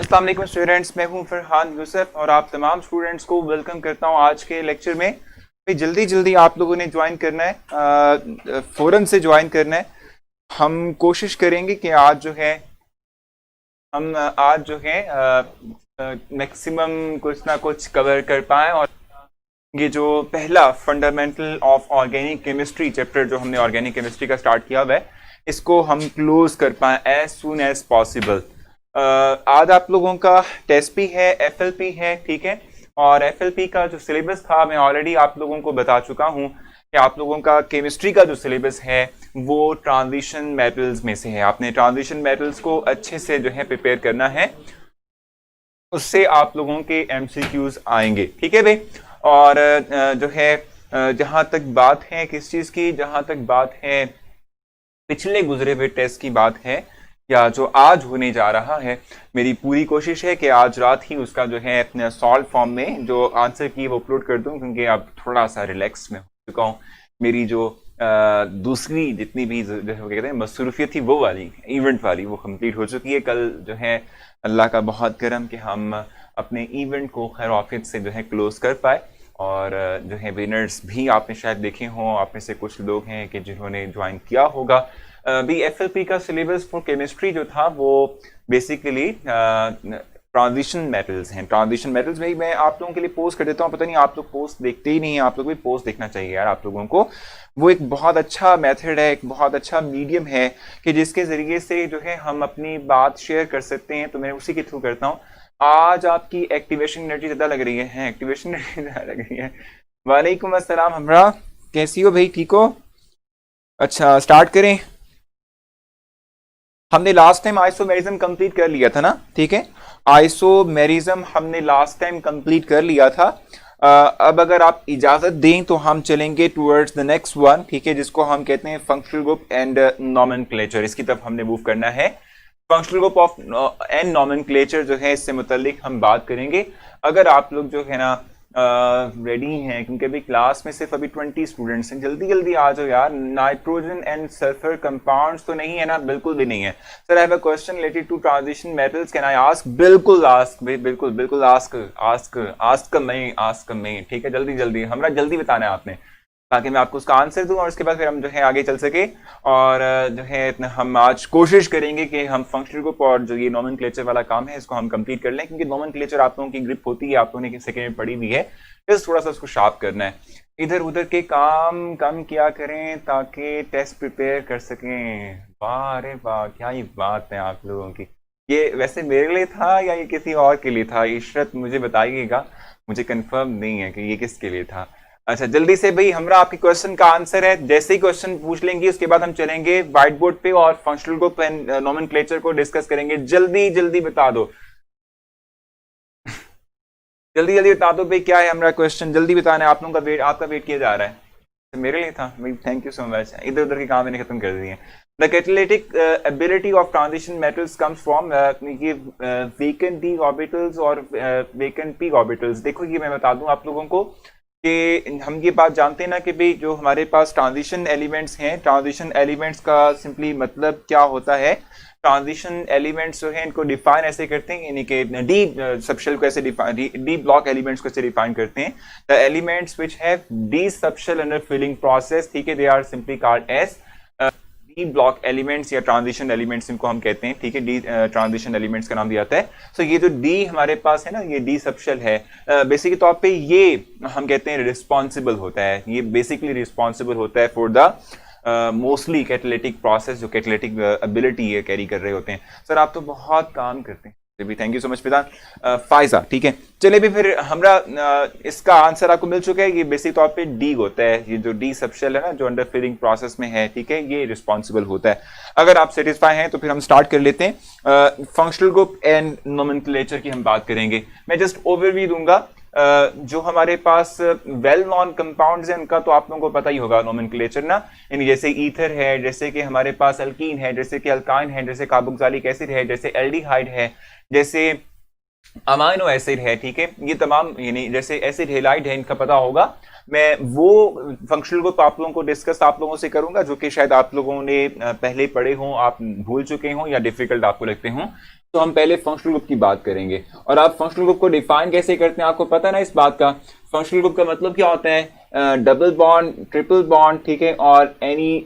अस्सलाम वालेकुम स्टूडेंट्स, मैं हूं फरहान यूसुफ और आप तमाम स्टूडेंट्स को वेलकम करता हूं आज के लेक्चर में। जल्दी जल्दी आप लोगों ने ज्वाइन करना है, फ़ौरन से ज्वाइन करना है। हम कोशिश करेंगे कि आज जो है मैक्सिमम कुछ ना कुछ कवर कर पाएँ और ये जो पहला fundamental of organic chemistry chapter जो हमने ऑर्गेनिक केमिस्ट्री का स्टार्ट किया हुआ है, इसको हम क्लोज कर पाएँ एज सून एज पॉसिबल। आज आप लोगों का टेस्ट भी है, एफएलपी है, ठीक है। और एफएलपी का जो सिलेबस था मैं ऑलरेडी आप लोगों को बता चुका हूं कि आप लोगों का केमिस्ट्री का जो सिलेबस है वो ट्रांजिशन मेटल्स में से है। आपने ट्रांजिशन मेटल्स को अच्छे से जो है प्रिपेयर करना है, उससे आप लोगों के एमसीक्यूज आएंगे, ठीक है भाई। और जो है जहां तक बात है किस चीज़ की, जहां तक बात है पिछले गुजरे हुए टेस्ट की बात है या जो आज होने जा रहा है, मेरी पूरी कोशिश है कि आज रात ही उसका जो है अपने सॉल्व फॉर्म में जो आंसर की वो अपलोड कर दूं, क्योंकि अब थोड़ा सा रिलैक्स में हो चुका हूँ। मेरी जो दूसरी जितनी भी जो कहते हैं मसरूफियत थी वो वाली इवेंट वाली वो कंप्लीट हो चुकी है। कल जो है अल्लाह का बहुत करम कि हम अपने इवेंट को खैर ऑफिस से जो है क्लोज कर पाए और जो है विनर्स भी आपने शायद देखे हों। आप में से कुछ लोग हैं कि जिन्होंने ज्वाइन किया होगा। भी एफएलपी का सिलेबस फॉर केमिस्ट्री जो था वो बेसिकली ट्रांजिशन मेटल्स हैं। ट्रांजिशन मेटल्स में मैं आप लोगों के लिए पोस्ट कर देता हूँ, पता नहीं आप लोग पोस्ट देखते ही नहीं हैं। आप लोग भी पोस्ट देखना चाहिए यार आप लोगों को। वो एक बहुत अच्छा मेथड है, एक बहुत अच्छा मीडियम है कि जिसके ज़रिए से जो है हम अपनी बात शेयर कर सकते हैं। तो मैं उसी के थ्रू करता हूँ। आज आपकी एक्टिवेशन एनर्जी ज़्यादा लग रही है, एक्टिवेशन एनर्जी ज़्यादा लग रही है। वालेकुम अस्सलाम हमरा, कैसी हो भाई, ठीक हो? अच्छा स्टार्ट करें। हमने लास्ट टाइम आइसोमेरिज्म कंप्लीट कर लिया था ना, ठीक है। आइसोमेरिज्म हमने लास्ट टाइम कंप्लीट कर लिया था। अब अगर आप इजाजत दें तो हम चलेंगे टुवर्ड्स द नेक्स्ट वन, ठीक है, जिसको हम कहते हैं फंक्शनल ग्रुप एंड नॉमेनक्लेचर। इसकी तरफ हमने मूव करना है। Functional group of and nomenclature जो है इससे मुतालिक हम बात करेंगे। अगर आप लोग जो है ना रेडी हैं, क्योंकि अभी क्लास में सिर्फ अभी 20 स्टूडेंट्स हैं, जल्दी जल्दी आ जाओ यार। नाइट्रोजन एंड सल्फर कंपाउंड्स तो नहीं है ना? बिल्कुल भी नहीं है। Sir I have a question related to transition metals, can I ask? बिल्कुल आस्क भाई, बिल्कुल बिल्कुल आस्क आस्क आस्क मैं, ठीक है। जल्दी जल्दी हमरा जल्दी बताना है आपने, ताकि मैं आपको उसका आंसर दूं और उसके बाद फिर हम जो है आगे चल सके। और जो है हम आज कोशिश करेंगे कि हम फंक्शनल ग्रुप और जो ये नॉमेनक्लेचर वाला काम है इसको हम कंप्लीट कर लें, क्योंकि नॉमेनक्लेचर आप लोगों की ग्रिप होती है, आप लोगों ने सेकेंड में पढ़ी हुई है। बस थोड़ा सा उसको शार्प करना है। इधर उधर के काम कम किया करें ताकि टेस्ट प्रिपेयर कर सकें। वाह अरे वाह, क्या ही बात है आप लोगों की। ये वैसे मेरे लिए था या ये किसी और के लिए था? इशरत मुझे बताइएगा, मुझे कंफर्म नहीं है कि ये किसके लिए था। अच्छा जल्दी से भाई, हमरा आपके क्वेश्चन का आंसर है। जैसे ही क्वेश्चन पूछ लेंगे उसके बाद हम चलेंगे व्हाइट बोर्ड पे और फंक्शनल ग्रुप एंड नॉमेनक्लेचर को डिस्कस करेंगे। जल्दी जल्दी बता दो, जल्दी जल्दी बता दो भाई क्या है हमारा क्वेश्चन। जल्दी बताना है, आप लोगों का वेट, आपका वेट किया जा रहा है। मेरे लिए था भाई, थैंक यू सो मच। इधर उधर के काम मैंने खत्म कर दिए। The catalytic ability of transition metals comes from vacant D orbitals और वेकेंट पी ऑर्बिटल्स। देखो ये मैं बता दूं आप लोगों को कि हम ये बात जानते हैं ना कि भाई जो हमारे पास ट्रांजिशन एलिमेंट्स हैं, ट्रांजिशन एलिमेंट्स का सिंपली मतलब क्या होता है। ट्रांजिशन एलिमेंट्स जो है इनको डिफाइन ऐसे करते हैं, यानी कि डी सबशेल को ऐसे डिफाइन, डी ब्लॉक एलिमेंट्स को ऐसे डिफाइन करते हैं। The elements which have d subshell under filling process, ठीक है, they are simply called as d block elements या ट्रांजिशन एलिमेंट्स इनको हम कहते हैं, ठीक है। डी ट्रांजिशन एलिमेंट्स का नाम दिया जाता है। सो ये जो डी हमारे पास है ना, ये डी सबशेल है, बेसिकली तौर पे ये हम कहते हैं रिस्पॉन्सिबल होता है, ये बेसिकली रिस्पॉन्सिबल होता है for the mostly catalytic process, जो कैटालिटिक एबिलिटी है कैरी कर रहे होते हैं। सर आप तो बहुत काम करते हैं भी, thank you so much Fidan Faiza, ठीक है। चले भी फिर हमरा इसका आंसर आपको मिल चुका है। ये बेसिक तौर पे डी होता है, ये जो डी सबशेल है ना जो अंडर फिलिंग प्रोसेस में है, ठीक है, ये रिस्पॉन्सिबल होता है। अगर आप सेटिस्फाई हैं तो फिर हम स्टार्ट कर लेते हैं। फंक्शनल ग्रुप एंड नॉमेनक्लेचर की हम बात करेंगे। मैं जस्ट ओवरव्यू दूंगा। जो हमारे पास वेल नॉन कंपाउंड्स हैं उनका तो आप लोगों को पता ही होगा नॉमेनक्लेचर ना, यानी जैसे ईथर है, जैसे कि हमारे पास अल्कीन है, जैसे कि अल्काइन है, जैसे कार्बोक्सिलिक एसिड है, जैसे एल्डिहाइड है, जैसे अमाइनो एसिड है, ठीक है। ये तमाम यानी जैसे एसिड हेलाइड है, इनका पता होगा। मैं वो फंक्शनल ग्रुप आप लोगों को डिस्कस आप लोगों से करूंगा जो कि शायद आप लोगों ने पहले पढ़े हों, आप भूल चुके हों या डिफिकल्ट आपको लगते हों। तो हम पहले फंक्शनल ग्रुप की बात करेंगे। और आप फंक्शनल ग्रुप को डिफाइन कैसे करते हैं आपको पता ना इस बात का। फंक्शनल ग्रुप का मतलब क्या होता है, डबल बॉन्ड, ट्रिपल बॉन्ड, ठीक है, और एनी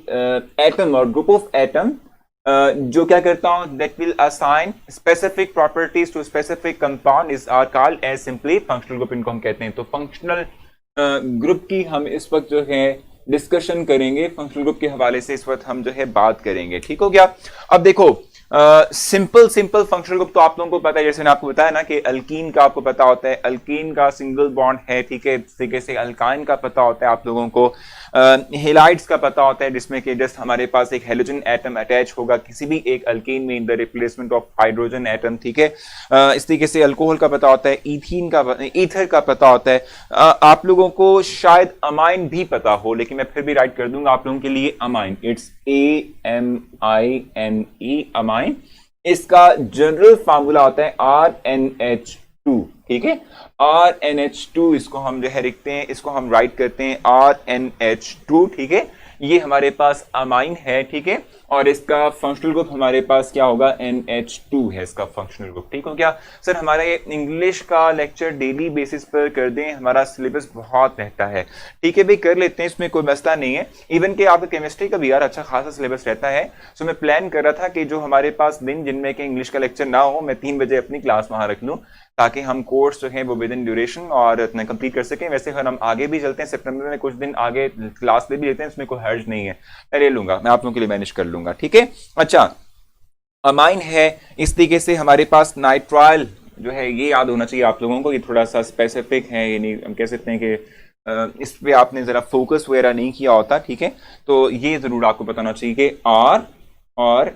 एटम और ग्रुप ऑफ एटम जो क्या करता हूं, that will assign specific properties to specific compound is are called as simply functional group, इनको हम कहते हैं। तो फंक्शनल ग्रुप की हम इस वक्त जो है डिस्कशन करेंगे, फंक्शनल ग्रुप के हवाले से इस वक्त हम जो है बात करेंगे, ठीक हो गया। अब देखो सिंपल फंक्शनल ग्रुप तो आप लोगों को पता है, जैसे मैंने आपको बताया ना कि अल्कीन का आपको पता होता है, अल्कीन का सिंगल बॉन्ड है, ठीक है। इस तरीके से अल्काइन का पता होता है आप लोगों को, हेलाइड्स का पता होता है जिसमें कि जस्ट हमारे पास एक हेलोजन एटम अटैच होगा किसी भी एक अल्कीन में इन the replacement of hydrogen atom, ठीक है। इस तरीके से अल्कोहल का पता होता है, ईथर का पता होता है। आप लोगों को शायद अमाइन भी पता हो, लेकिन मैं फिर भी राइट कर दूंगा आप लोगों के लिए अमाइन, इट्स AMINE, अमाइन। इसका जनरल फार्मूला होता है RnH2, ठीक है। RnH2 इसको हम जो है लिखते हैं, इसको हम राइट करते हैं RnH2, ठीक है। ये हमारे पास अमाइन है, ठीक है। और इसका फंक्शनल ग्रुप हमारे पास क्या होगा, NH2 है इसका फंक्शनल ग्रुप, ठीक हो गया। सर हमारे इंग्लिश का लेक्चर डेली बेसिस पर कर दें, हमारा सिलेबस बहुत रहता है, ठीक है भाई, कर लेते हैं, इसमें कोई मसला नहीं है। इवन कि आपका केमिस्ट्री का भी यार अच्छा खासा सिलेबस रहता है। सो मैं प्लान कर रहा था कि जो हमारे पास दिन जिनमें के इंग्लिश का लेक्चर ना हो, मैं 3 बजे अपनी क्लास वहां रख लूँ ताकि हम कोर्स जो है वो विद इन ड्यूरेशन और इतना कंप्लीट कर सकें। वैसे अगर हम आगे भी चलते हैं, सितंबर में कुछ दिन आगे क्लास ले भी लेते हैं, इसमें कोई हर्ज नहीं है, मैं ले लूंगा, मैं आप लोगों के लिए मैनेज कर लूंगा, ठीक है। अच्छा, अमाइन है, इस तरीके से हमारे पास नाइट्राइल जो है, ये याद होना चाहिए आप लोगों को, ये थोड़ा सा स्पेसिफिक है, यानी हम कह सकते हैं कि इस पे आपने जरा फोकस वगैरह नहीं किया होता, ठीक है। तो ये जरूर आपको बताना चाहिए कि आर और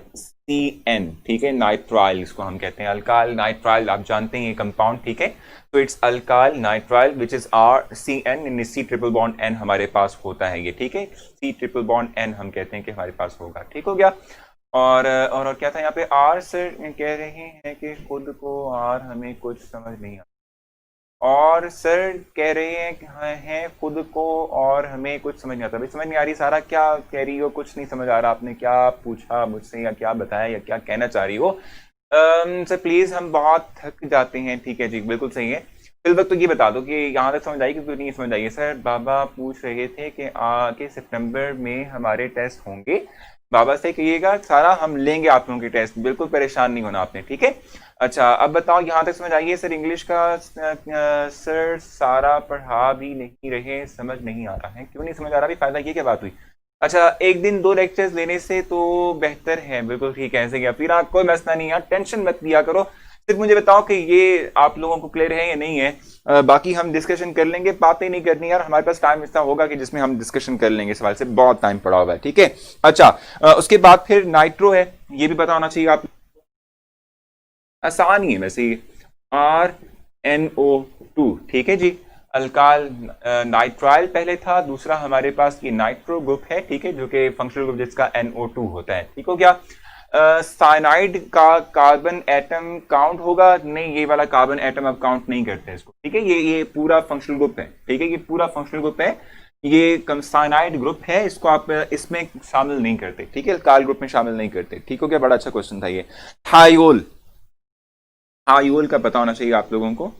CN, ठीक है, नाइट्राइल इसको हम कहते हैं। अल्काइल नाइट्राइल आप जानते हैं ये कंपाउंड, ठीक है। तो it's alkyl nitrile which is RCN, in C triple bond N हमारे पास होता है ये, ठीक है। C ट्रिपल बॉन्ड N हम कहते हैं कि हमारे पास होगा, ठीक हो गया। और क्या था यहाँ पे, R सर कह रहे हैं कि खुद को R हमें कुछ समझ नहीं आता, और सर कह रहे हैं खुद को और हमें कुछ समझ नहीं आता। भाई समझ नहीं आ रही, सारा क्या कह रही हो, कुछ नहीं समझ आ रहा, आपने क्या पूछा मुझसे या क्या बताया या क्या कहना चाह रही हो। सर प्लीज, हम बहुत थक जाते हैं, ठीक है जी, बिल्कुल सही है। फिर वक्त तो ये बता दो कि यहाँ तक समझ आई कि क्यों नहीं समझ आई है। सर बाबा पूछ रहे थे कि सितंबर में हमारे टेस्ट होंगे, बाबा से कहिएगा सारा हम लेंगे आप लोगों के टेस्ट, बिल्कुल परेशान नहीं होना आपने, ठीक है। अच्छा अब बताओ यहाँ तक समझ आइए। सर इंग्लिश का सर सारा पढ़ा भी नहीं रहे, समझ नहीं आ रहा है, क्यों नहीं समझ आ रहा, भी फायदा ये क्या बात हुई। अच्छा, एक दिन 2 लेक्चर्स लेने से तो बेहतर है, बिल्कुल ठीक है, ऐसे क्या फिर आप, कोई मसला नहीं यार, टेंशन मत लिया करो। सिर्फ मुझे बताओ कि ये आप लोगों को क्लियर है या नहीं है, बाकी हम डिस्कशन कर लेंगे, बातें नहीं करनी यार, हमारे पास टाइम इतना होगा कि जिसमें हम डिस्कशन कर लेंगे, सवाल से बहुत टाइम पड़ा हुआ है, ठीक है। अच्छा उसके बाद फिर नाइट्रो है, ये भी पता होना चाहिए आप, आसान ही है वैसे, RnO2, ठीक है जी। अल्काल नाइट्राइल पहले था, दूसरा हमारे पास ये नाइट्रो ग्रुप है, ठीक है, जो कि फंक्शनल ग्रुप जिसका NO2 होता है, ठीक हो गया। साइनाइड का कार्बन एटम काउंट होगा, नहीं ये वाला कार्बन एटम अब काउंट नहीं करते इसको, ठीक है। ये पूरा फंक्शनल ग्रुप है, ठीक है, ये पूरा फंक्शनल ग्रुप है, ये साइनाइड ग्रुप है, इसको आप इसमें शामिल नहीं करते, ठीक है, अल्काइल ग्रुप में शामिल नहीं करते, ठीक हो गया। बड़ा अच्छा क्वेश्चन था ये। थायोल, थायोल का पता होना चाहिए आप लोगों को,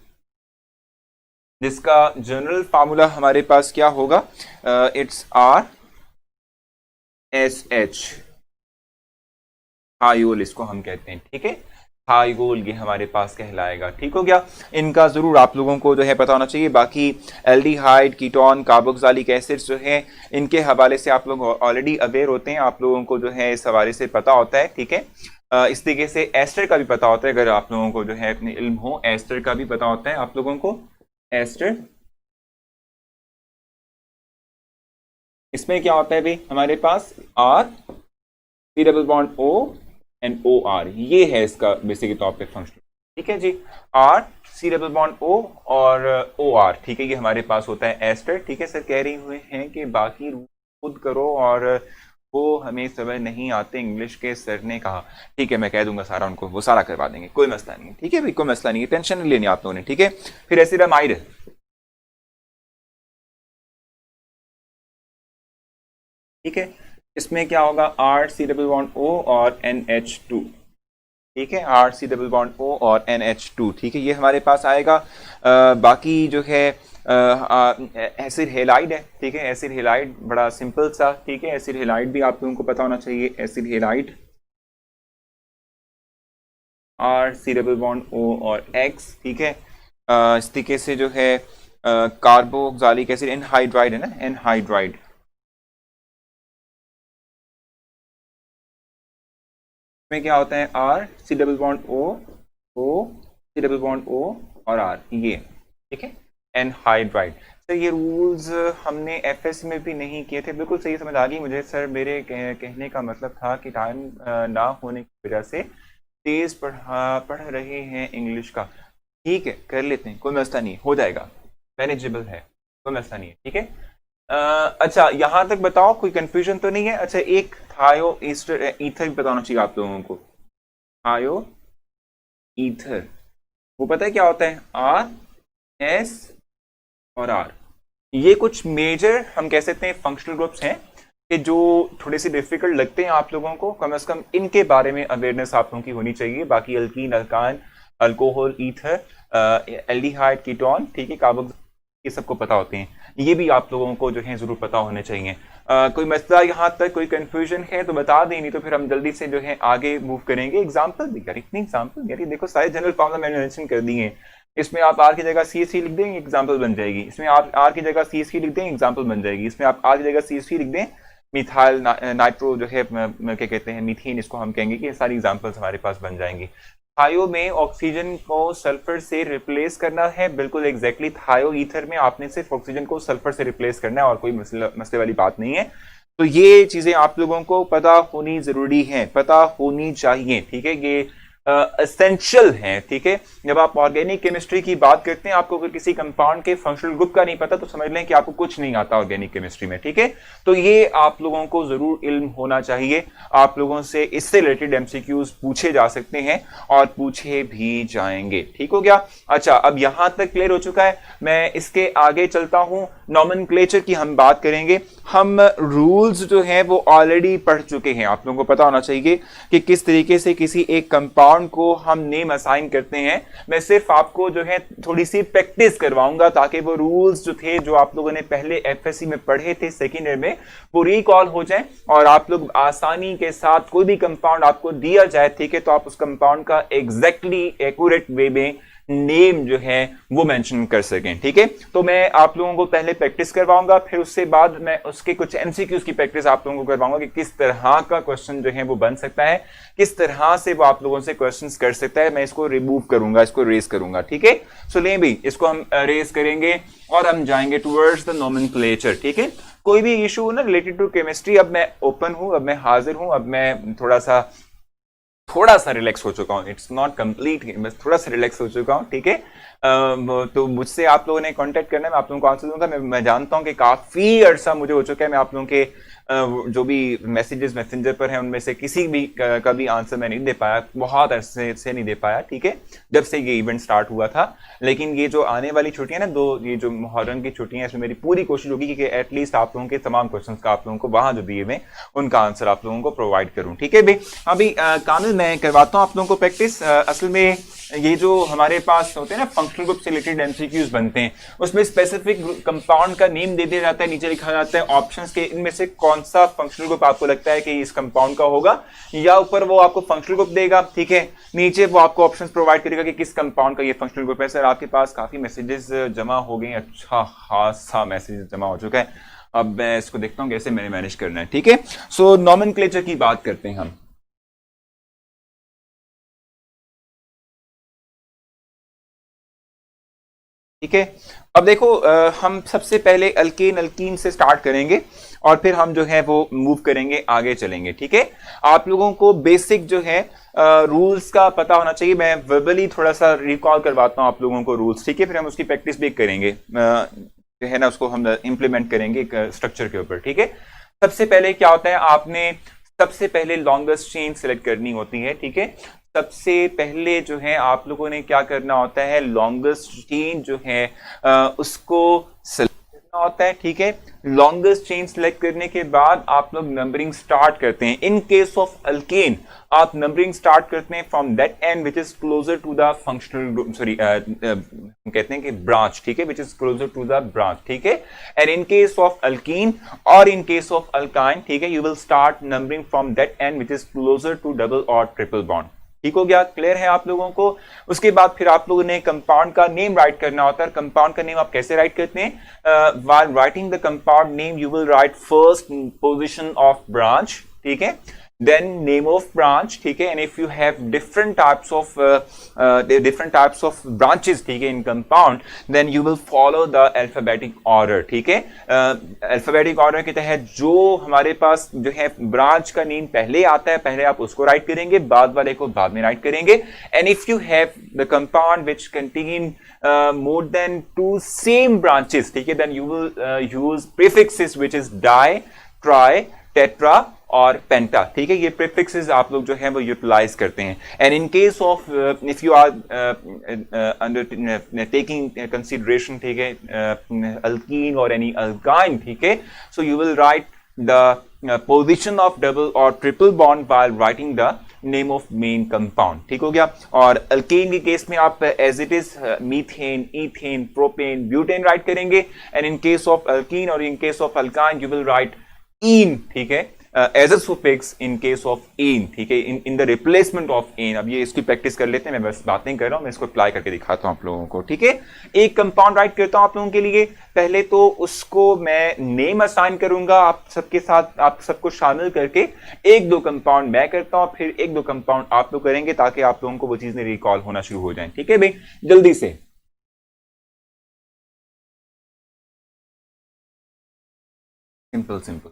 जिसका जनरल फार्मूला हमारे पास क्या होगा, इट्स RSH, थायोल इसको हम कहते हैं, ठीक है। थायोल ये हमारे पास कहलाएगा, ठीक हो गया। इनका जरूर आप लोगों को जो है पता होना चाहिए। बाकी एल्डिहाइड, कीटोन, कार्बोक्सिलिक एसिड्स जो है, इनके हवाले से आप लोग ऑलरेडी अवेयर होते हैं, आप लोगों को जो है इस हवाले से पता होता है, ठीक है। इस तरीके से एस्टर का भी पता होता है, अगर आप लोगों को जो है अपने इल्म हो, एस्टर का भी पता होता है आप लोगों को। एस्टर, इसमें क्या होता है भाई हमारे पास, R C double bond O and OR, ये है इसका बेसिक तौर पे फंक्शन, ठीक है जी। R C double bond O और OR, ठीक है, ये हमारे पास होता है एस्टर, ठीक है। सर कह रही हुए हैं कि बाकी खुद करो और वो हमें समझ नहीं आते इंग्लिश के, सर ने कहा, ठीक है मैं कह दूंगा सारा उनको, वो सारा करवा देंगे, कोई मसला नहीं है, ठीक है भाई, कोई मसला नहीं है, टेंशन नहीं लेनी आप लोगों ने, ठीक है। फिर एसिडामाइड, ठीक है, इसमें क्या होगा, R C double bond O और NH2, ठीक है, R C double bond O और NH2, ठीक है, ये हमारे पास आएगा। बाकी जो है एसिड हेलाइड है, ठीक है, एसिड हेलाइड बड़ा सिंपल सा, ठीक है, एसिड हेलाइड भी आप लोगों को पता होना चाहिए, acid halide R C double bond O और X, ठीक है। इस तरीके से जो है कार्बोक्सिलिक एसिड एनहाइड्राइड है ना, एनहाइड्राइड, में क्या होता है, R C double bond O C double bond O और आर, ये ठीक है, एनहाइड्राइड। सर ये रूल्स हमने एफएस में भी नहीं किए थे, बिल्कुल सही समझ आ गई मुझे सर। मेरे कहने का मतलब था कि टाइम ना होने की वजह से तेज पढ़ रहे हैं इंग्लिश का, ठीक है, कर लेते हैं, कोई मसला नहीं, हो जाएगा, मैनेजेबल है, कोई मसला नहीं है, ठीक है। अच्छा यहां तक बताओ कोई कंफ्यूजन तो नहीं है। अच्छा एक थायो ईस्टर ईथर भी बताना चाहिए आप लोगों को, थायो ईथर, वो पता है क्या होता है, R S और R, ये कुछ मेजर हम कह सकते हैं फंक्शनल ग्रुप्स हैं कि जो थोड़े से डिफिकल्ट लगते हैं आप लोगों को, कम से कम इनके बारे में अवेयरनेस आप लोगों की होनी चाहिए। बाकी alkene, alkane, alcohol, ether, aldehyde, ketone, ठीक है, कार्बोक्सिल, ये सबको पता होते हैं, ये भी आप लोगों को जो है जरूर पता होने चाहिए। कोई मसला यहाँ तक, कोई कंफ्यूजन है तो बता दें, नहीं तो फिर हम जल्दी से जो है आगे मूव करेंगे। एग्जांपल भी यार, इतनी एग्जांपल यार, देखो सारे जनरल फॉर्मूला मैंने मेंशन कर दिए हैं। इसमें आप आर की जगह CH3 लिख दें, एग्जाम्पल बन जाएगी। इसमें आप आर की जगह CH3 लिख दें, एग्जाम्पल बन जाएगी। इसमें आप आर की जगह CH3 लिख दें, मिथाइल नाइट्रो जो है क्या कहते हैं, मीथेन इसको हम कहेंगे, कि ये सारी एग्जाम्पल्स हमारे पास बन जाएंगी। थायो में ऑक्सीजन को सल्फर से रिप्लेस करना है, बिल्कुल एग्जैक्टली, थायो ईथर में आपने सिर्फ ऑक्सीजन को सल्फर से रिप्लेस करना है और कोई मसले वाली बात नहीं है। तो ये चीजें आप लोगों को पता होनी जरूरी है, पता होनी चाहिए, ठीक है, ये एसेंशियल है, ठीक है। जब आप ऑर्गेनिक केमिस्ट्री की बात करते हैं, आपको अगर किसी कंपाउंड के फंक्शनल ग्रुप का नहीं पता तो समझ लें कि आपको कुछ नहीं आता ऑर्गेनिक केमिस्ट्री में, ठीक है। तो ये आप लोगों को जरूर इल्म होना चाहिए, आप लोगों से इससे रिलेटेड एमसीक्यूज पूछे जा सकते हैं और पूछे भी जाएंगे, ठीक हो गया। अच्छा अब यहां तक क्लियर हो चुका है, मैं इसके आगे चलता हूं, नॉमेनक्लेचर की हम बात करेंगे। हम रूल्स जो है वो ऑलरेडी पढ़ चुके हैं, आप लोगों को पता होना चाहिए कि किस तरीके से किसी एक कंपाउंड को हम नेम असाइन करते हैं। मैं सिर्फ आपको जो है थोड़ी सी प्रैक्टिस करवाऊंगा ताकि वो रूल्स जो थे, जो आप लोगों ने पहले एफएससी में पढ़े थे सेकेंड ईयर में, वो रिकॉल हो जाए और आप लोग आसानी के साथ कोई भी कंपाउंड आपको दिया जाए, ठीक है, तो आप उस कंपाउंड का एग्जैक्टली एक्यूरेट वे में नेम जो है वो मेंशन कर सकें, ठीक है। तो मैं आप लोगों को पहले प्रैक्टिस करवाऊंगा, फिर उससे बाद मैं उसके कुछ एमसीक्यूज की प्रैक्टिस आप लोगों को करवाऊंगा कि किस तरह का क्वेश्चन जो है वो बन सकता है, किस तरह से वो आप लोगों से क्वेश्चंस कर सकता है। मैं इसको रिमूव करूंगा, इसको रेज करूंगा, ठीक है। सो ले भी इसको हम रेज करेंगे और हम जाएंगे टुवर्ड्स द नोमेनक्लेचर, ठीक है। कोई भी इशू ना रिलेटेड टू केमिस्ट्री, अब मैं ओपन हूं, अब मैं हाजिर हूं, अब मैं थोड़ा सा रिलैक्स हो चुका हूँ, इट्स नॉट कंप्लीट, बस थोड़ा सा रिलैक्स हो चुका हूँ, ठीक है। तो मुझसे आप लोगों ने कांटेक्ट करना है, मैं आप लोगों को आंसर दूंगा। मैं जानता हूँ कि काफी अरसा मुझे हो चुका है, मैं आप लोगों के जो भी मैसेजेस मैसेंजर पर हैं उनमें से किसी भी का भी आंसर मैं नहीं दे पाया, बहुत अरसे से नहीं दे पाया, ठीक है, जब से ये इवेंट स्टार्ट हुआ था। लेकिन ये जो आने वाली छुट्टियां ना, ये जो मुहर्रम की छुट्टियां, इसमें मेरी पूरी कोशिश होगी कि एटलीस्ट आप लोगों के तमाम क्वेश्चंस का आप लोगों को वहां जो दिए हुए उनका आंसर आप लोगों को प्रोवाइड करूं, ठीक है भाई। अभी कामिल मैं करवाता हूं आप लोगों को प्रैक्टिस। असल में ये जो हमारे पास होते हैं ना फंक्शनल ग्रुप से रिलेटेड एमसीक्यूज बनते हैं, उसमें स्पेसिफिक कंपाउंड का नेम दे दिया जाता है, नीचे लिखा जाता है ऑप्शंस के इनमें से कौन सा फंक्शनल ग्रुप आपको लगता है कि इस कंपाउंड का होगा, या ऊपर वो आपको फंक्शनल ग्रुप देगा, ठीक है, नीचे वो आपको ऑप्शंस प्रोवाइड करेगा कि किस कंपाउंड का ये फंक्शनल ग्रुप है। सर आपके पास काफी मैसेजेस जमा हो गए, अच्छा खासा मैसेज जमा हो चुका है। अब मैं इसको देखता हूँ कैसे मैंने मैनेज करना है, ठीक है। सो नॉमेनक्लेचर की बात करते हैं हम, ठीक है। अब देखो हम सबसे पहले अल्केन अल्कीन से स्टार्ट करेंगे और फिर हम जो है वो मूव करेंगे, आगे चलेंगे, ठीक है। आप लोगों को बेसिक जो है रूल्स का पता होना चाहिए। मैं वर्बली थोड़ा सा रिकॉल करवाता हूं आप लोगों को रूल्स, ठीक है, फिर हम उसकी प्रैक्टिस भी करेंगे, जो है ना उसको हम इंप्लीमेंट करेंगे एक स्ट्रक्चर के ऊपर, ठीक है। सबसे पहले क्या होता है, आपने सबसे पहले लॉन्गेस्ट चेन सेलेक्ट करनी होती है, ठीक है। सबसे पहले जो है आप लोगों ने क्या करना होता है, लॉन्गेस्ट चेन जो है उसको सेलेक्ट होता है, ठीक है। लॉन्गेस्ट चेन सिलेक्ट करने के बाद आप लोग नंबरिंग स्टार्ट करते हैं। इन केस ऑफ अल्केन आप नंबरिंग स्टार्ट करते हैं from that end which is closer to the functional group, sorry कहते हैं कि ब्रांच, ठीक है, which is closer to the branch, ठीक है। And in case of alkene और इन केस ऑफ अल्काइन, ठीक है, you will start numbering from that end which is closer to double और ट्रिपल बॉन्ड। ठीक हो गया, क्लियर है आप लोगों को। उसके बाद फिर आप लोगों ने कंपाउंड का नेम राइट करना होता है। कंपाउंड का नेम आप कैसे राइट करते हैं? While writing the compound name you will right first position of branch, ठीक है, then name of branch, ठीक है, and if you have different types of branches, ठीक है, in compound, then you will follow the alphabetic order, ठीक है। alphabetic order के तहत जो हमारे पास जो है ब्रांच का नेम पहले आता है, पहले आप उसको राइट करेंगे, बाद वाले को बाद में राइट करेंगे। and if you have the compound which contain more than 2 same branches, ठीक है, then you will use prefixes which is di, tri, tetra और पेंटा, ठीक है। ये प्रीफिक्सेस आप लोग जो है वो यूटिलाइज करते हैं। And in case of if you are under taking consideration, ठीक है, अल्कीन और एनी अल्काइन, ठीक है, so you will write the position of double और triple bond while writing the name of main compound, ठीक हो गया। और अल्केन के केस में आप as it is methane, ethane, propane, butane write करेंगे। And in case of alkene और in case of alkyne you will right ene, ठीक है, as a suffix in case of ane, ठीक है, in the replacement of ane. अब ये इसकी practice कर लेते हैं, मैं बस बातें कर रहा हूं, मैं इसको अप्लाई करके दिखाता हूं आप लोगों को, ठीक है। एक कंपाउंड राइट करता हूं आप लोगों के लिए। पहले तो उसको मैं नेम असाइन करूंगा आप सबके साथ, आप सबको शामिल करके एक दो कंपाउंड मैं करता हूं, फिर एक दो कंपाउंड आप लोग करेंगे, ताकि आप लोगों को वो चीजें रिकॉल होना शुरू हो जाए, ठीक है भाई, जल्दी से। सिंपल सिंपल,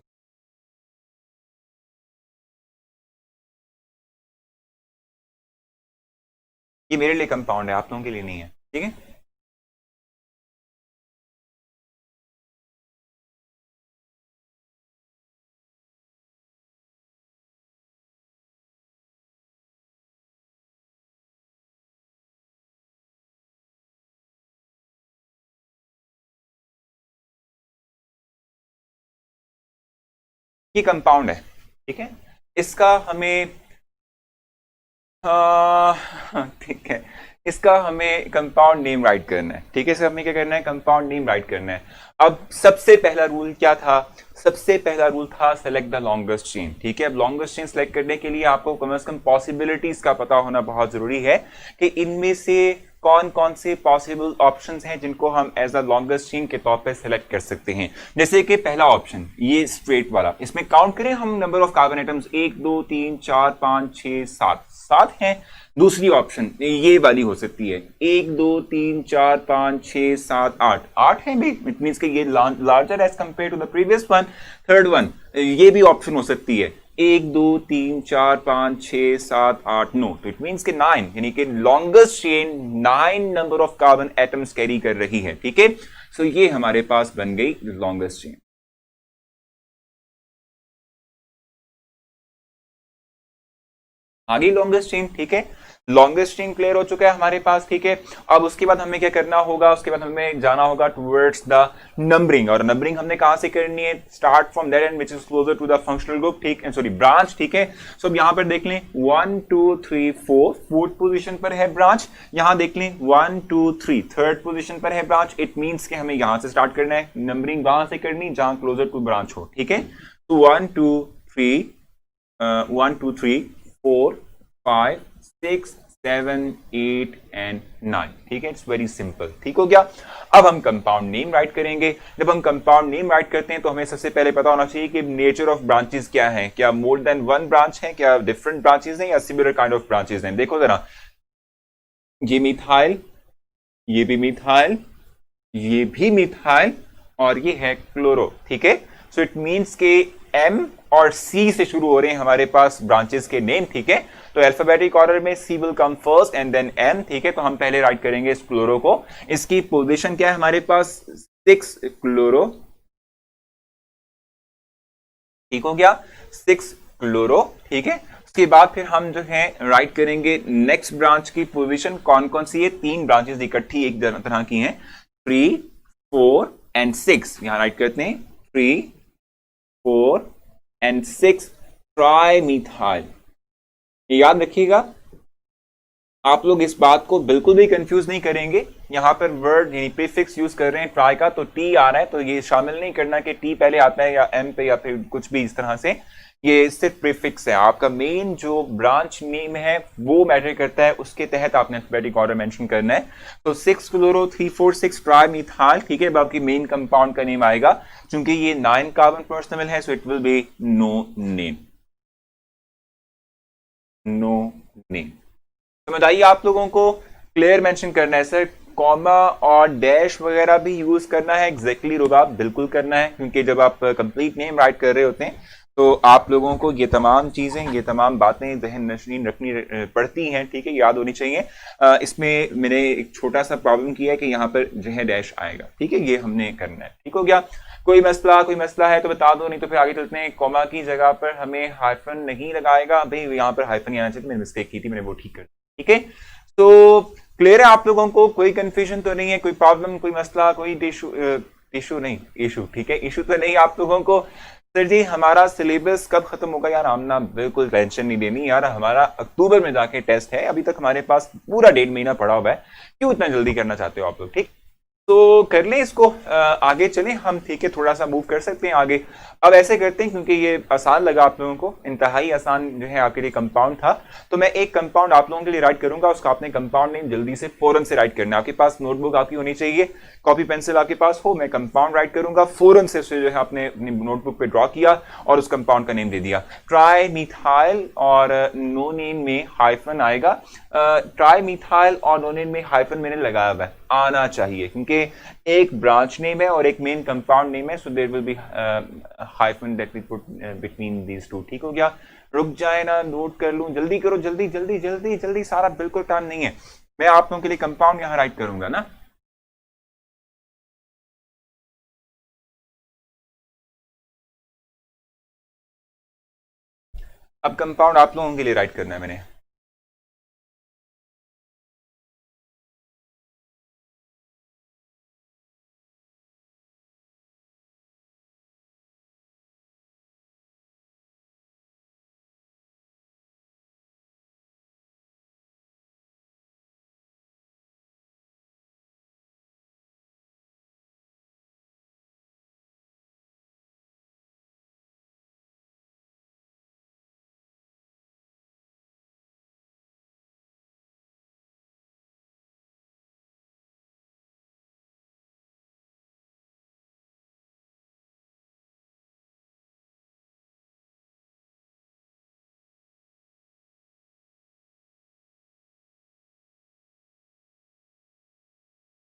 ये मेरे लिए कंपाउंड है, आप लोगों के लिए नहीं है, ठीक है। ये कंपाउंड है, ठीक है। इसका हमें ठीक है, इसका हमें कंपाउंड नेम राइट करना है, ठीक है। सर हमें क्या करना है? कंपाउंड नेम राइट करना है। अब सबसे पहला रूल क्या था? सबसे पहला रूल था सेलेक्ट द लॉन्गेस्ट चेन, ठीक है। अब लॉन्गेस्ट चेन सेलेक्ट करने के लिए आपको कम से कम पॉसिबिलिटीज का पता होना बहुत जरूरी है कि इनमें से कौन कौन से पॉसिबल ऑप्शंस हैं जिनको हम एज अ लॉन्गेस्ट चेन के तौर पे सेलेक्ट कर सकते हैं। जैसे कि पहला ऑप्शन ये स्ट्रेट वाला, इसमें काउंट करें हम नंबर ऑफ कार्बन एटम्स 1 2 3 4 5 6 7 7 हैं। दूसरी ऑप्शन ये वाली हो सकती है 1 2 3 4 5 6 7 8 8 है भी, इट मींस कि ये larger as compare to the previous one. Third one ये भी ऑप्शन हो सकती है 1 2 3 4 5 6 7 8 9, तो इट मींस कि 9, यानी कि longest chain 9 number of carbon atoms carry कर रही है, ठीक है। सो ये हमारे पास बन गई लॉन्गेस्ट चेन। आगे लॉन्गेस्ट चेन, ठीक है, लॉन्गेस्ट चेन क्लियर हो चुका है हमारे पास, ठीक है। अब उसके बाद हमें क्या करना होगा? उसके बाद हमें जाना होगा टुवर्ड्स द नंबरिंग, और नंबरिंग हमने कहां से करनी है? Start from that end which is closer to the functional group, ठीक है, सॉरी ब्रांच, ठीक है। सो अब यहां पर देख लें 1 2 3 4 फोर्थ पोजीशन पर है ब्रांच। यहां देख लें 1 2 3 थर्ड पोजीशन पर है ब्रांच। इट मींस कि हमें यहां से स्टार्ट करना है, नंबरिंग वहां से करनी जहां क्लोजर टू ब्रांच हो, ठीक है। तो 1 2 3 1 2 3 4 5 6 7 8 एंड 9, ठीक है। इट्स वेरी सिंपल, ठीक हो गया। अब हम कंपाउंड नेम राइट करेंगे। जब हम कंपाउंड नेम राइट करते हैं तो हमें सबसे पहले पता होना चाहिए कि नेचर ऑफ ब्रांचेस क्या है। क्या मोर देन वन ब्रांच है, क्या डिफरेंट ब्रांचेस हैं, या सिमिलर काइंड ऑफ ब्रांचेस हैं। देखो जरा, ये मिथाइल, ये भी मिथाइल, ये भी मिथाइल, और ये है क्लोरो, ठीक है। सो इट मींस के एम और सी से शुरू हो रहे हैं हमारे पास ब्रांचेस के नेम, ठीक है। तो अल्फाबेटिक ऑर्डर में C will come first and then M, ठीक है। तो हम पहले राइट करेंगे इस क्लोरो को। इसकी पोजीशन क्या है हमारे पास? 6 क्लोरो, ठीक हो गया, 6 क्लोरो, ठीक है। उसके बाद फिर हम जो है राइट करेंगे नेक्स्ट ब्रांच की पोजीशन। कौन कौन सी है? 3 ब्रांचेस इकट्ठी एक तरह की हैं, 3 4 एंड 6, यहां राइट करते हैं 3 4 एंड 6 ट्राई मिथाइल। याद रखिएगा, आप लोग इस बात को बिल्कुल भी कंफ्यूज नहीं करेंगे। यहां पर वर्ड यानी प्रीफिक्स यूज कर रहे हैं ट्राई का, तो टी आ रहा है तो ये शामिल नहीं करना कि टी पहले आता है या एम पे या फिर कुछ भी इस तरह से। ये सिर्फ प्रीफिक्स है। आपका मेन जो ब्रांच नेम है वो मैटर करता है, उसके तहत आपने अल्फाबेटिक ऑर्डर मेंशन करना है। तो 6 फ्लोरो 346 ट्राई मिथाइल, ठीक है। बाकी मेन कंपाउंड का नेम आएगा, क्योंकि ये 9 कार्बन पर्सनल है, so it will be no name, no name. तो बताइए आप लोगों को क्लियर मेंशन करना है सर, कॉमा और डैश वगैरह भी यूज करना है? एग्जैक्टली रुबाब, बिल्कुल करना है, क्योंकि जब आप कंप्लीट नेम राइट कर रहे होते हैं तो आप लोगों को ये तमाम चीजें, ये तमाम बातें जहन नशीन रखनी पड़ती हैं, ठीक है, याद होनी चाहिए। इसमें मैंने एक छोटा सा प्रॉब्लम किया है कि यहाँ पर जो है डैश आएगा, ठीक है, ये हमने करना है, ठीक हो गया। कोई मसला है तो बता दो, नहीं तो फिर आगे चलते हैं। कॉमा की जगह पर हमें हाइफन नहीं लगाएगा भाई, यहाँ पर हाइफन आना चाहिए, मैंने मिस्टेक की थी, मैंने वो ठीक कर, ठीक है। तो क्लियर है आप लोगों को, कोई कंफ्यूजन तो नहीं है, कोई प्रॉब्लम, कोई मसला, कोई इशू नहीं, इशू, ठीक है, इशू तो नहीं आप लोगों को। सर जी हमारा सिलेबस कब खत्म होगा? यार आमना बिल्कुल टेंशन नहीं लेनी यार, हमारा अक्टूबर में जाके टेस्ट है, अभी तक हमारे पास पूरा 1.5 महीना पड़ा हुआ है, क्यों इतना जल्दी करना चाहते हो आप लोग? ठीक, तो कर लें इसको, आगे चलें हम, ठीक है, थोड़ा सा मूव कर सकते हैं आगे। अब ऐसे करते हैं, क्योंकि ये आसान लगा आप लोगों को, इंतहाई आसान जो है आपके लिए कंपाउंड था, तो मैं एक कंपाउंड आप लोगों के लिए राइट करूंगा, उसका आपने कंपाउंड नेम जल्दी से फौरन से राइट करना है। आपके पास नोटबुक आपकी होनी चाहिए, कॉपी पेंसिल आपके पास हो, मैं कंपाउंड राइट करूंगा, फौरन से उसे जो है आपने अपनी नोटबुक पे ड्रॉ किया और उस कंपाउंड का नेम दे दिया। ट्राई मिथाइल और नो नेम में हाइफन आएगा, ट्राई मिथाइल और नो नेम में हाइफन मैंने लगाया हुआ है, आना चाहिए, क्योंकि एक ब्रांच नेम है और एक मेन कंपाउंड नेम है, so there will be hyphen that we put between these two. ठीक हो गया? रुक जाए ना, नोट कर लूं, जल्दी करो, जल्दी जल्दी जल्दी जल्दी, सारा बिल्कुल टाइम नहीं है। मैं आप लोगों के लिए कंपाउंड यहां राइट करूंगा ना। अब कंपाउंड आप लोगों के लिए राइट करना है मैंने।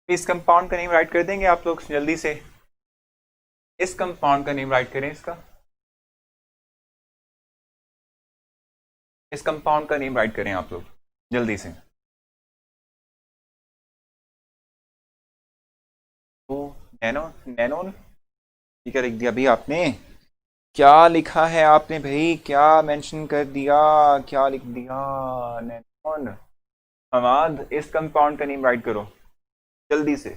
इस कंपाउंड का नेम राइट कर देंगे आप लोग जल्दी से? इस कंपाउंड का नेम राइट करें, इसका, इस कंपाउंड का नेम राइट करें आप लोग जल्दी से। तो नैनो, नैनोन, ठीक है, लिख दिया भाई आपने। क्या लिखा है आपने भाई, क्या मेंशन कर दिया, क्या लिख दिया? नैनोन। हमाद, इस कंपाउंड का नेम राइट करो जल्दी से।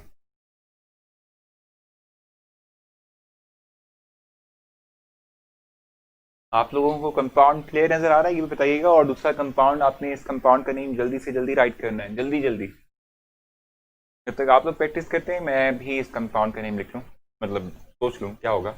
आप लोगों को कंपाउंड क्लियर नजर आ रहा है, ये भी बताइएगा। और दूसरा कंपाउंड, आपने इस कंपाउंड का नेम जल्दी से जल्दी राइट करना है, जल्दी जल्दी। जब तक आप लोग प्रैक्टिस करते हैं मैं भी इस कंपाउंड का नेम लिख लूँ, मतलब सोच लूँ क्या होगा।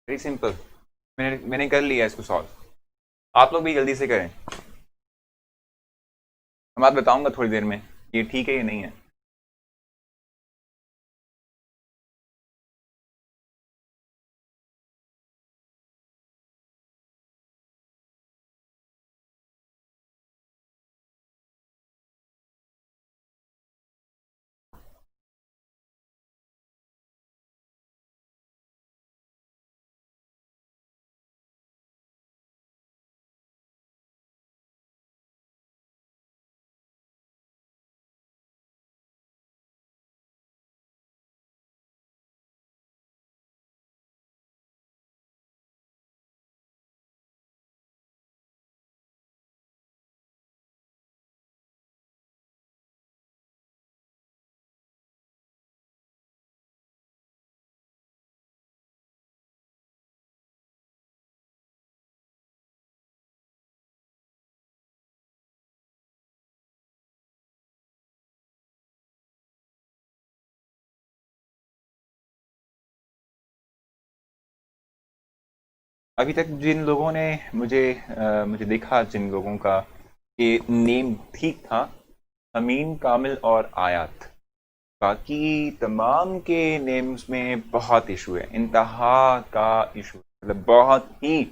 वेरी सिंपल, मैंने कर लिया इसको सॉल्व, आप लोग भी जल्दी से करें। मैं बात बताऊंगा थोड़ी देर में ये ठीक है या नहीं है। अभी तक जिन लोगों ने मुझे देखा, जिन लोगों का ये नेम ठीक था, अमीन, कामिल और आयात, बाकी तमाम के नेम्स में बहुत इशू है, इंतहा का इशू, मतलब बहुत ही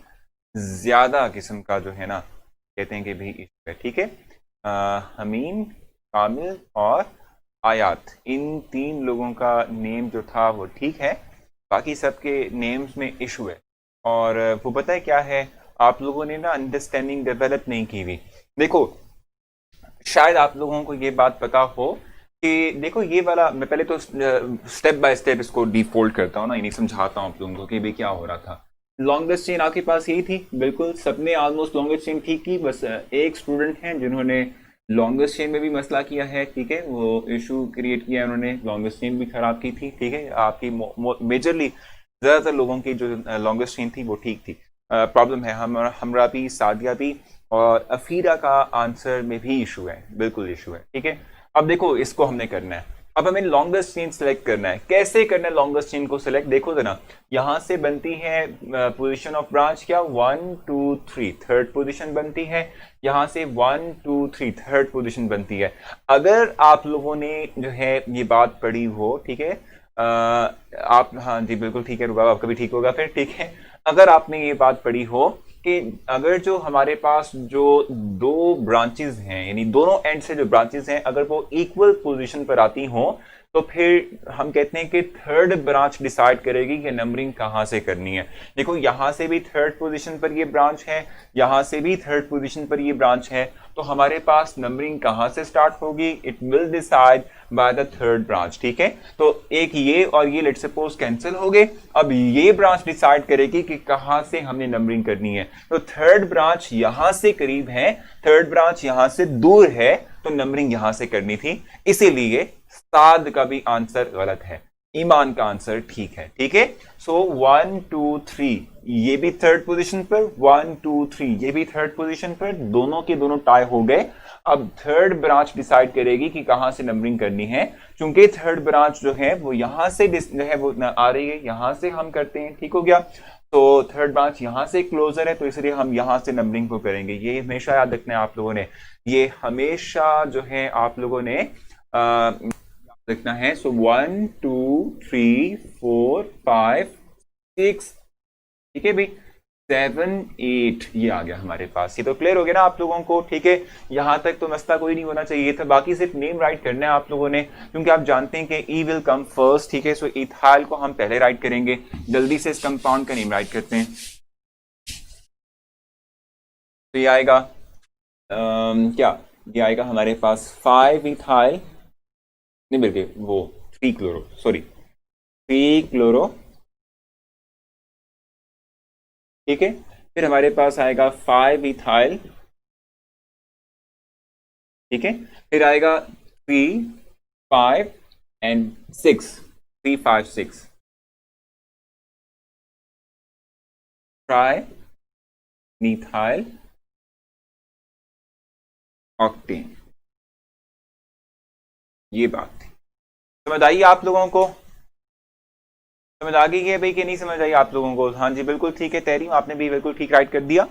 ज्यादा किस्म का जो है ना, कहते हैं कि भी इशू है। ठीक है, हमीम, कामिल और आयात, इन तीन लोगों का नेम जो था वो ठीक है, बाकी सबके नेम्स में इशू है। और वो पता है क्या है, आप लोगों ने ना अंडरस्टैंडिंग डेवलप नहीं की हुई। देखो, शायद आप लोगों को ये बात पता हो कि देखो ये वाला, मैं पहले तो स्टेप बाय स्टेप इसको डिफोल्ड करता हूँ ना, यानी समझाता हूँ आप लोगों को कि भाई क्या हो रहा था। लॉन्गेस्ट चेन आपके पास यही थी, बिल्कुल सबने ऑलमोस्ट लॉन्गेस्ट चेन ठीक की, बस एक स्टूडेंट हैं जिन्होंने लॉन्गेस्ट चेन में भी मसला किया है। ठीक है, वो इशू क्रिएट किया उन्होंने, लॉन्गेस्ट चेन भी खराब की थी। ठीक है, आपकी मेजरली ज्यादातर लोगों की जो लॉन्गेस्ट चेन थी वो ठीक थी। प्रॉब्लम है हमरा भी, सादिया भी और अफीरा का आंसर में भी इशू है, बिल्कुल इशू है। ठीक है, अब देखो इसको हमने करना है, अब हमें लॉन्गेस्ट चेन सेलेक्ट करना है। कैसे करना है लॉन्गेस्ट चेन को सेलेक्ट, देखो जरा, यहां से बनती है पोजीशन ऑफ ब्रांच क्या, 1 2 3, थर्ड पोजीशन बनती है। यहां से 1 2 3 थर्ड पोजीशन बनती है। अगर आप लोगों ने जो है ये बात पढ़ी हो, ठीक है, आप, हाँ जी बिल्कुल ठीक है, रुका आपका भी ठीक होगा फिर। ठीक है, अगर आपने ये बात पढ़ी हो कि अगर जो हमारे पास जो दो ब्रांचेस हैं, यानी दोनों एंड से जो ब्रांचेस हैं, अगर वो इक्वल पोजीशन पर आती हो, तो फिर हम कहते हैं कि थर्ड ब्रांच डिसाइड करेगी कि नंबरिंग कहां से करनी है। देखो यहां से भी थर्ड पोजीशन पर ये ब्रांच है, यहां से भी थर्ड पोजीशन पर ये ब्रांच है, तो हमारे पास नंबरिंग कहां से स्टार्ट होगी, it will decide by the third branch. ठीक है, तो एक ये और ये लेट्स सपोज कैंसिल हो गए, अब ये ब्रांच डिसाइड करेगी कि कहां से हमने नंबरिंग करनी है। तो थर्ड ब्रांच यहां से करीब है, थर्ड ब्रांच यहां से दूर है, तो नंबरिंग यहां से करनी थी, इसीलिए साद का भी आंसर गलत है, ईमान का आंसर ठीक है। ठीक है, सो 1 2 3 ये भी थर्ड पोजीशन पर, 1 2 3 ये भी थर्ड पोजीशन पर, दोनों के दोनों टाई हो गए। अब थर्ड ब्रांच डिसाइड करेगी कि कहां से नंबरिंग करनी है, क्योंकि थर्ड ब्रांच जो है वो यहां से जो है वो आ रही है, यहां से हम करते हैं। ठीक हो गया, तो थर्ड ब्रांच यहां से क्लोजर है, तो इसलिए हम यहां से नंबरिंग को करेंगे। ये हमेशा याद रखना है आप लोगों ने, ये हमेशा जो है आप लोगों ने लिखना है। सो 1 2 3 4 5 6, ठीक है भाई, 7 8 ये आ गया हमारे पास। ये तो क्लियर हो गया ना आप लोगों को। ठीक है, यहां तक तो मसला कोई नहीं होना चाहिए था, बाकी सिर्फ नेम राइट करना है आप लोगों ने, क्योंकि आप जानते हैं कि ई विल कम फर्स्ट। ठीक है, सो इथाइल को हम पहले राइट करेंगे। जल्दी से इस कंपाउंड का नेम राइट करते हैं, तो ये आएगा क्या, ये आएगा हमारे पास 5 इथाइल, नहीं बल्कि वो 3 क्लोरो, सॉरी 3 क्लोरो। ठीक है, फिर हमारे पास आएगा 5 इथाइल। ठीक है, फिर आएगा 3 5 एंड 6, 3 5 6 ट्राई मीथाइल ऑक्टेन। ये बात थी, समझ आई आप लोगों को, समझ आ गई है भाई कि नहीं समझ आई आप लोगों को? हाँ जी बिल्कुल ठीक है, तहरीम आपने भी बिल्कुल ठीक राइट कर दिया।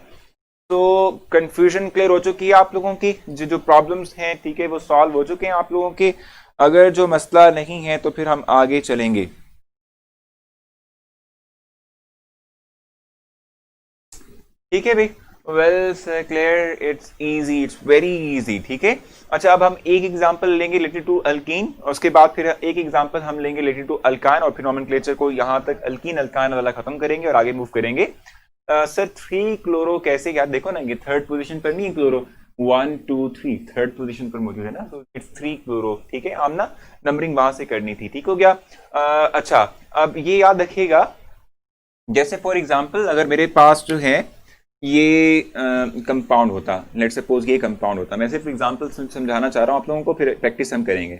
तो कंफ्यूजन क्लियर हो चुकी है आप लोगों की, जो जो प्रॉब्लम्स हैं ठीक है वो सॉल्व हो चुके हैं आप लोगों के। अगर जो मसला नहीं है तो फिर हम आगे चलेंगे। ठीक है भाई, well clear, it's easy, it's very easy. ठीक है, अच्छा अब हम एक एग्जांपल लेंगे रिलेटेड टू अल्कीन, और उसके बाद फिर एक एग्जांपल हम लेंगे रिलेटेड टू अल्काइन, और फिर नॉमेनक्लेचर को यहां तक अल्कीन अल्काइन वाला खत्म करेंगे और आगे मूव करेंगे। सर 3 क्लोरो कैसे, क्या देखो ना, ये थर्ड पोजीशन पर नहीं है क्लोरो, 1 2 3 थर्ड पोजीशन पर मौजूद है ना, तो इट्स 3 क्लोरो। ठीक है, हम ना नंबरिंग वहां से करनी थी। ठीक हो गया, अच्छा अब ये याद रखिएगा, जैसे फॉर एग्जांपल अगर मेरे पास जो है ये कंपाउंड होता, लेट सपोज ये कंपाउंड होता, मैं सिर्फ एग्जांपल समझाना चाह रहा हूं आप लोगों को, फिर प्रैक्टिस हम करेंगे।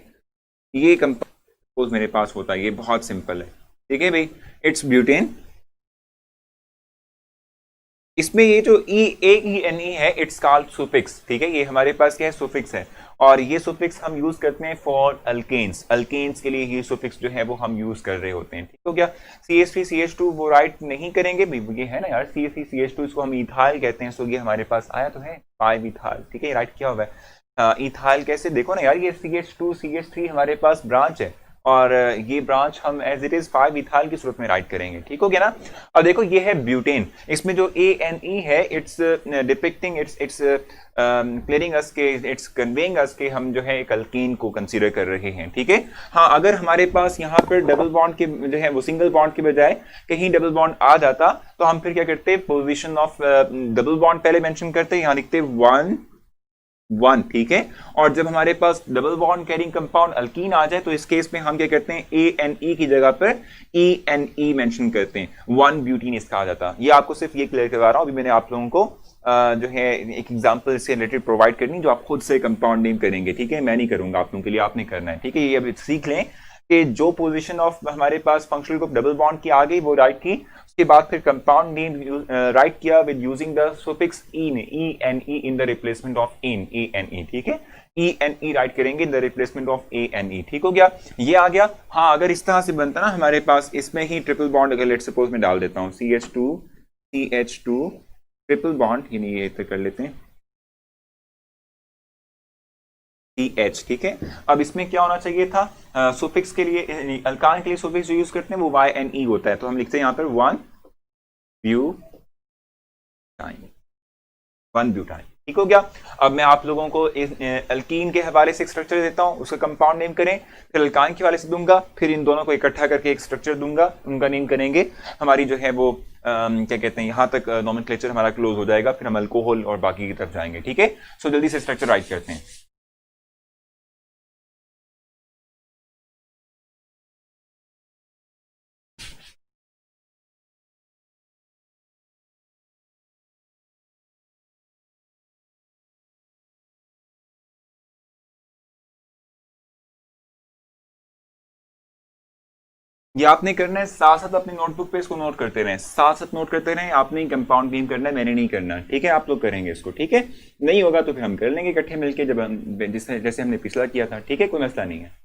ये कंपाउंड सपोज मेरे पास होता, ये बहुत सिंपल है। ठीक है भाई, इट्स ब्यूटेन। इसमें ये जो EAENE है, इट्स कॉल्ड सुफिक्स, ठीक है, ये हमारे पास क्या है, सुफिक्स है। और ये सुफिक्स हम यूज करते हैं फॉर अल्केन्स, अल्केन्स के लिए ये सुफिक्स जो है वो हम यूज कर रहे होते हैं, ठीक हो गया। CH3CH2 वो राइट नहीं करेंगे भी, ये है ना यार, CH3CH2 इसको हम इथाइल कहते हैं, सो ये हमारे पास आया तो है 5 इथाइल, ठीक है, राइट किया हुआ है। इथाइल कैसे, देखो ना यार, ये CH2CH3 हमारे पास ब्रांच है, और ये ब्रांच हम एज इट इज 5 इथाइल की सूरत में राइट करेंगे, ठीक हो गया ना। अब देखो ये है ब्यूटेन, इसमें जो ANE है, इट्स डिपिक्टिंग, इट्स क्लियरिंग अस के, इट्स कन्वेइंग अस के हम जो है एक अल्कीन को कंसीडर कर रहे हैं, ठीक है। हाँ, अगर हमारे पास यहाँ पर डबल बॉन्ड के जो है वो सिंगल बॉन्ड के बजाय कहीं डबल बॉन्ड आ जाता, तो हम फिर क्या करते, पोजिशन ऑफ डबल बॉन्ड पहले मेंशन करते, यहाँ लिखते 1 ठीक है। और जब हमारे पास double bond carrying compound alkene आ जाए, तो इस केस में हम क्या करते हैं, ANE की जगह पर ENE मेंशन करते हैं, 1 ब्यूटीन इसका आ जाता। ये आपको सिर्फ ये क्लियर करवा रहा हूं, अभी मैंने आप लोगों को जो है एक एग्जांपल से रिलेटेड प्रोवाइड करनी, जो आप खुद से कंपाउंड नेम करेंगे, ठीक है, मैं नहीं करूंगा आप लोगों के लिए, आपने करना है, ठीक है। ये अभी सीख लें कि जो पोजीशन ऑफ हमारे पास फंक्शनल ग्रुप डबल बॉन्ड की आ गई वो राइट की, उसके बाद फिर कंपाउंड नेम राइट किया with using the suffix ENE in the replacement of ANE, ठीक है, ENE राइट करेंगे इन द रिप्लेसमेंट ऑफ ANE, ठीक हो गया, ये आ गया। हाँ, अगर इस तरह से बनता ना हमारे पास, इसमें ही ट्रिपल बॉन्ड, अगर लेट सपोज मैं डाल देता हूँ CH2 ट्रिपल बॉन्ड, ये तो कर लेते हैं CH, ठीक है। अब इसमें क्या होना चाहिए था, सुफिक्स के लिए, अल्कान के लिए सुफिक्स जो यूज करते हैं वो YNE होता है, तो हम लिखते हैं यहाँ पर 1 ब्यूटाइन, ठीक हो गया। अब मैं आप लोगों को इस अल्कीन के हवाले से एक स्ट्रक्चर देता हूँ, उसका कंपाउंड नेम करें, फिर अल्कान के हवाले से दूंगा, फिर इन दोनों को इकट्ठा करके एक स्ट्रक्चर दूंगा, उनका नेम करेंगे, हमारी जो है वो क्या कहते हैं, यहाँ तक नॉमेनक्लेचर हमारा क्लोज हो जाएगा, फिर हम अल्कोहल और बाकी की तरफ जाएंगे, ठीक है। सो जल्दी से स्ट्रक्चर राइट करते हैं। ये आपने करना है, साथ साथ अपनी नोटबुक पे इसको नोट करते रहें, साथ साथ नोट करते रहें, आपने कंपाउंड नेम करना है, मैंने नहीं करना, ठीक है, आप लोग करेंगे इसको, ठीक है। नहीं होगा तो फिर हम कर लेंगे इकट्ठे मिलके, जब हम जिससे जैसे हमने पिछला किया था, ठीक है, कोई मसला नहीं है।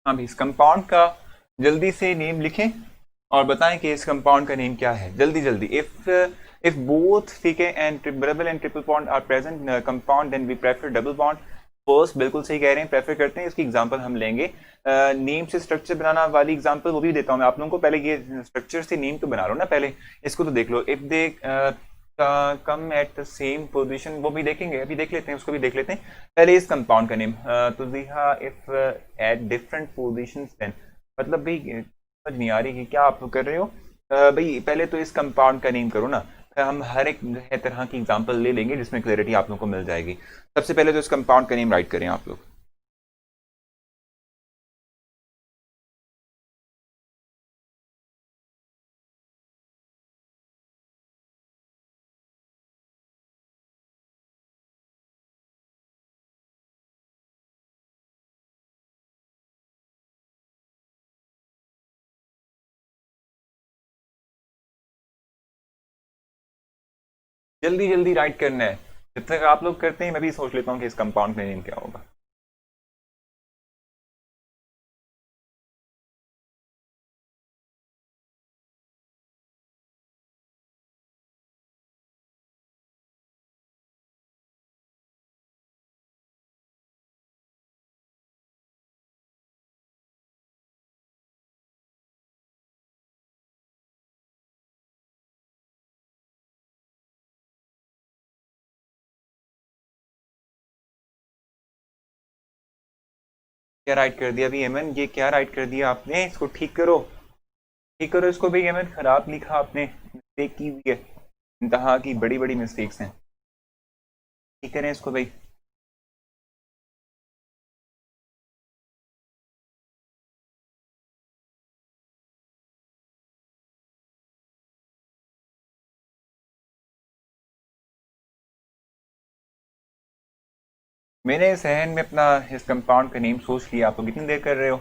हाँ भी, इस कंपाउंड का जल्दी से नेम लिखें और बताएं कि इस कंपाउंड का नेम क्या है, जल्दी जल्दी। इफ बोथ, ठीक है, and double and triple bond are present compound, then we prefer double bond first, बिल्कुल सही कह रहे हैं, प्रेफर करते हैं। इसकी एग्जांपल हम लेंगे, नेम से स्ट्रक्चर बनाना वाली एग्जांपल वो भी देता हूँ मैं आप लोगों को, पहले ये स्ट्रक्चर से नेम तो बना लो ना, पहले इसको तो देख लो। If they come at the same position, वो भी देखेंगे, अभी देख लेते हैं, उसको भी देख लेते हैं। पहले इस कंपाउंड का नेम, तो दिहा if at different positions, then मतलब भाई समझ नहीं आ रही कि क्या आप कर रहे हो, भाई पहले तो इस कंपाउंड का नेम करो ना, फिर हम हर एक तरह की एग्जांपल ले लेंगे जिसमें क्लैरिटी आप लोगों को मिल जाएगी। सबसे पहले तो इस कंपाउंड का नेम राइट करें आप लोग। जल्दी जल्दी राइट करना है, जब तक आप लोग करते हैं मैं भी सोच लेता हूँ कि इस कंपाउंड का नेम क्या होगा। क्या राइट कर दिया अभी एमन, ये क्या राइट कर दिया आपने, इसको ठीक करो, ठीक करो इसको भाई, अहमद खराब लिखा आपने, मिस्टेक की हुई है, इंतहा की बड़ी बड़ी मिस्टेक्स हैं। ठीक करें इसको भाई। मैंने सहन में अपना इस कंपाउंड का नेम सोच लिया, आप लोग कितनी देर कर रहे हो?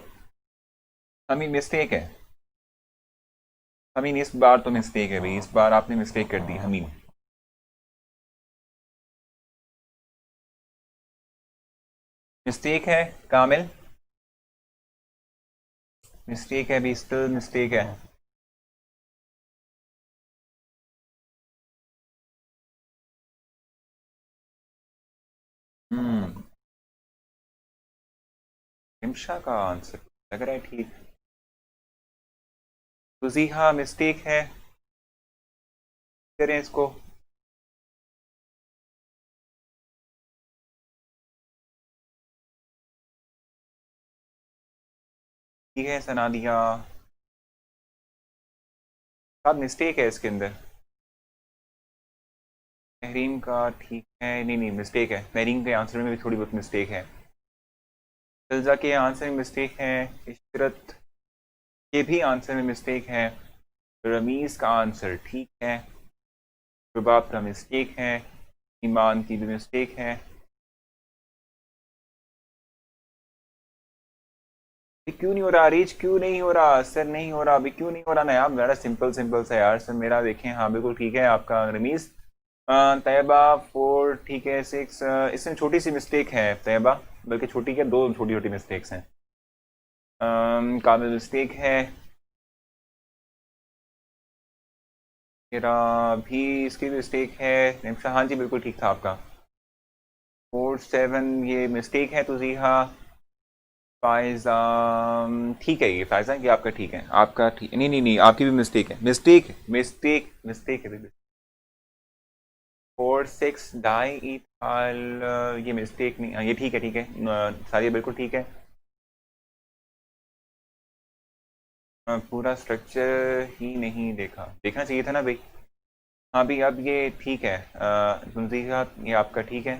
हमें मिस्टेक है, हमीन इस बार तो मिस्टेक है भाई, इस बार आपने मिस्टेक कर दी हमीन। मिस्टेक है कामिल, मिस्टेक है भी, स्टिल मिस्टेक है। हम्म, हिमशा का आंसर लग रहा है ठीक। तो जी हाँ मिस्टेक है, करें इसको। ठीक है सना दिया, सब मिस्टेक है इसके अंदर। महरीम का ठीक है, नहीं नहीं मिस्टेक है, महरीम के आंसर में भी थोड़ी बहुत मिस्टेक है। फिल्जा के आंसर में मिस्टेक है, इशरत के भी आंसर में मिस्टेक है, रमीज़ का आंसर ठीक है, रुबाब का मिस्टेक है, ईमान की भी मिस्टेक है। ये क्यों नहीं हो रहा रीच, क्यों नहीं हो रहा सर, नहीं हो रहा अभी, क्यों नहीं हो रहा ना यार, बड़ा सिंपल सिंपल सा यार सर, मेरा देखें हाँ बिल्कुल ठीक है आपका रमीज़। तैयबा 4 ठीक है, 6 इसमें छोटी सी मिस्टेक है तैयबा, बल्कि छोटी क्या, दो छोटी छोटी मिस्टेक्स हैं। काबिल मिस्टेक है, मेरा भी इसकी मिस्टेक है। निम्शा हाँ जी बिल्कुल ठीक था आपका। 4 7 ये मिस्टेक है तो जी हाँ। फायजा ठीक है, ये फायजा ये आपका ठीक है, आपका ठीक नहीं नहीं नहीं आपकी भी मिस्टेक है, मिस्टेक मिस्टेक मिस्टेक है। 4 6 डाई इथाल ये मिस्टेक नहीं, ये ठीक है ठीक है, सारी बिल्कुल ठीक है। पूरा स्ट्रक्चर ही नहीं देखा, देखना चाहिए था ना भाई। हाँ भाई अब ये ठीक है, तुमजीहा ये आपका ठीक है।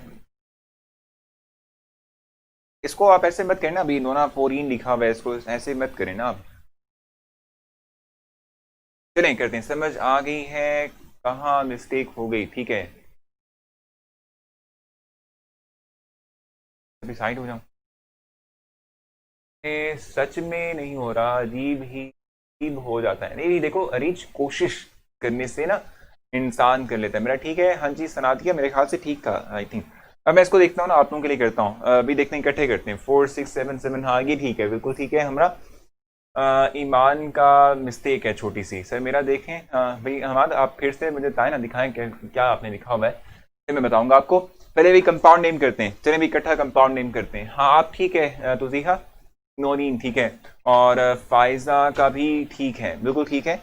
इसको आप ऐसे मत करना अभी, नोना 14 लिखा हुआ है, इसको ऐसे मत करें ना आप। चलें करते हैं, समझ आ गई है कहाँ मिस्टेक हो गई, ठीक है। अभी साइड हो जाऊं, ये सच में नहीं हो रहा, अजीब ही अजीब हो जाता है। नहीं नहीं देखो अरीज, कोशिश करने से ना इंसान कर लेता है। मेरा ठीक है, हाँ जी सना दिया, मेरे ख्याल से ठीक था आई थिंक। अब मैं इसको देखता हूँ ना, आप लोगों के लिए करता हूँ, अभी देखते हैं इकट्ठे करते हैं। 4 6 7 7 हाँ ये ठीक है बिल्कुल ठीक है हमारा। ईमान का मिस्टेक है छोटी सी सर, मेरा देखें भाई हमारा, आप फिर से मुझे बताएं ना, दिखाएं क्या क्या आपने लिखा हुआ है, फिर मैं बताऊंगा आपको। पहले भी कंपाउंड नेम करते हैं, चलें भी इकट्ठा कंपाउंड नेम करते हैं। हाँ आप ठीक है तुजीहा, नोरीन ठीक है, और फायजा का भी ठीक है बिल्कुल ठीक है।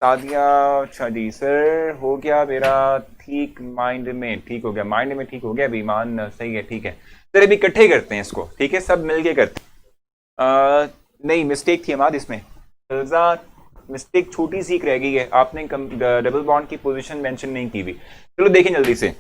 सादिया अच्छा जी सर हो गया मेरा ठीक, माइंड में ठीक हो गया, माइंड में ठीक हो गया, बीमान सही है ठीक है। चलिए अभी इकट्ठे करते हैं इसको, ठीक है सब मिलके करते हैं। नहीं मिस्टेक थी हमारी इसमें, फिजा मिस्टेक छोटी सी एक रह गई है, आपने डबल बॉन्ड की पोजीशन मेंशन नहीं की हुई। चलो देखें जल्दी से,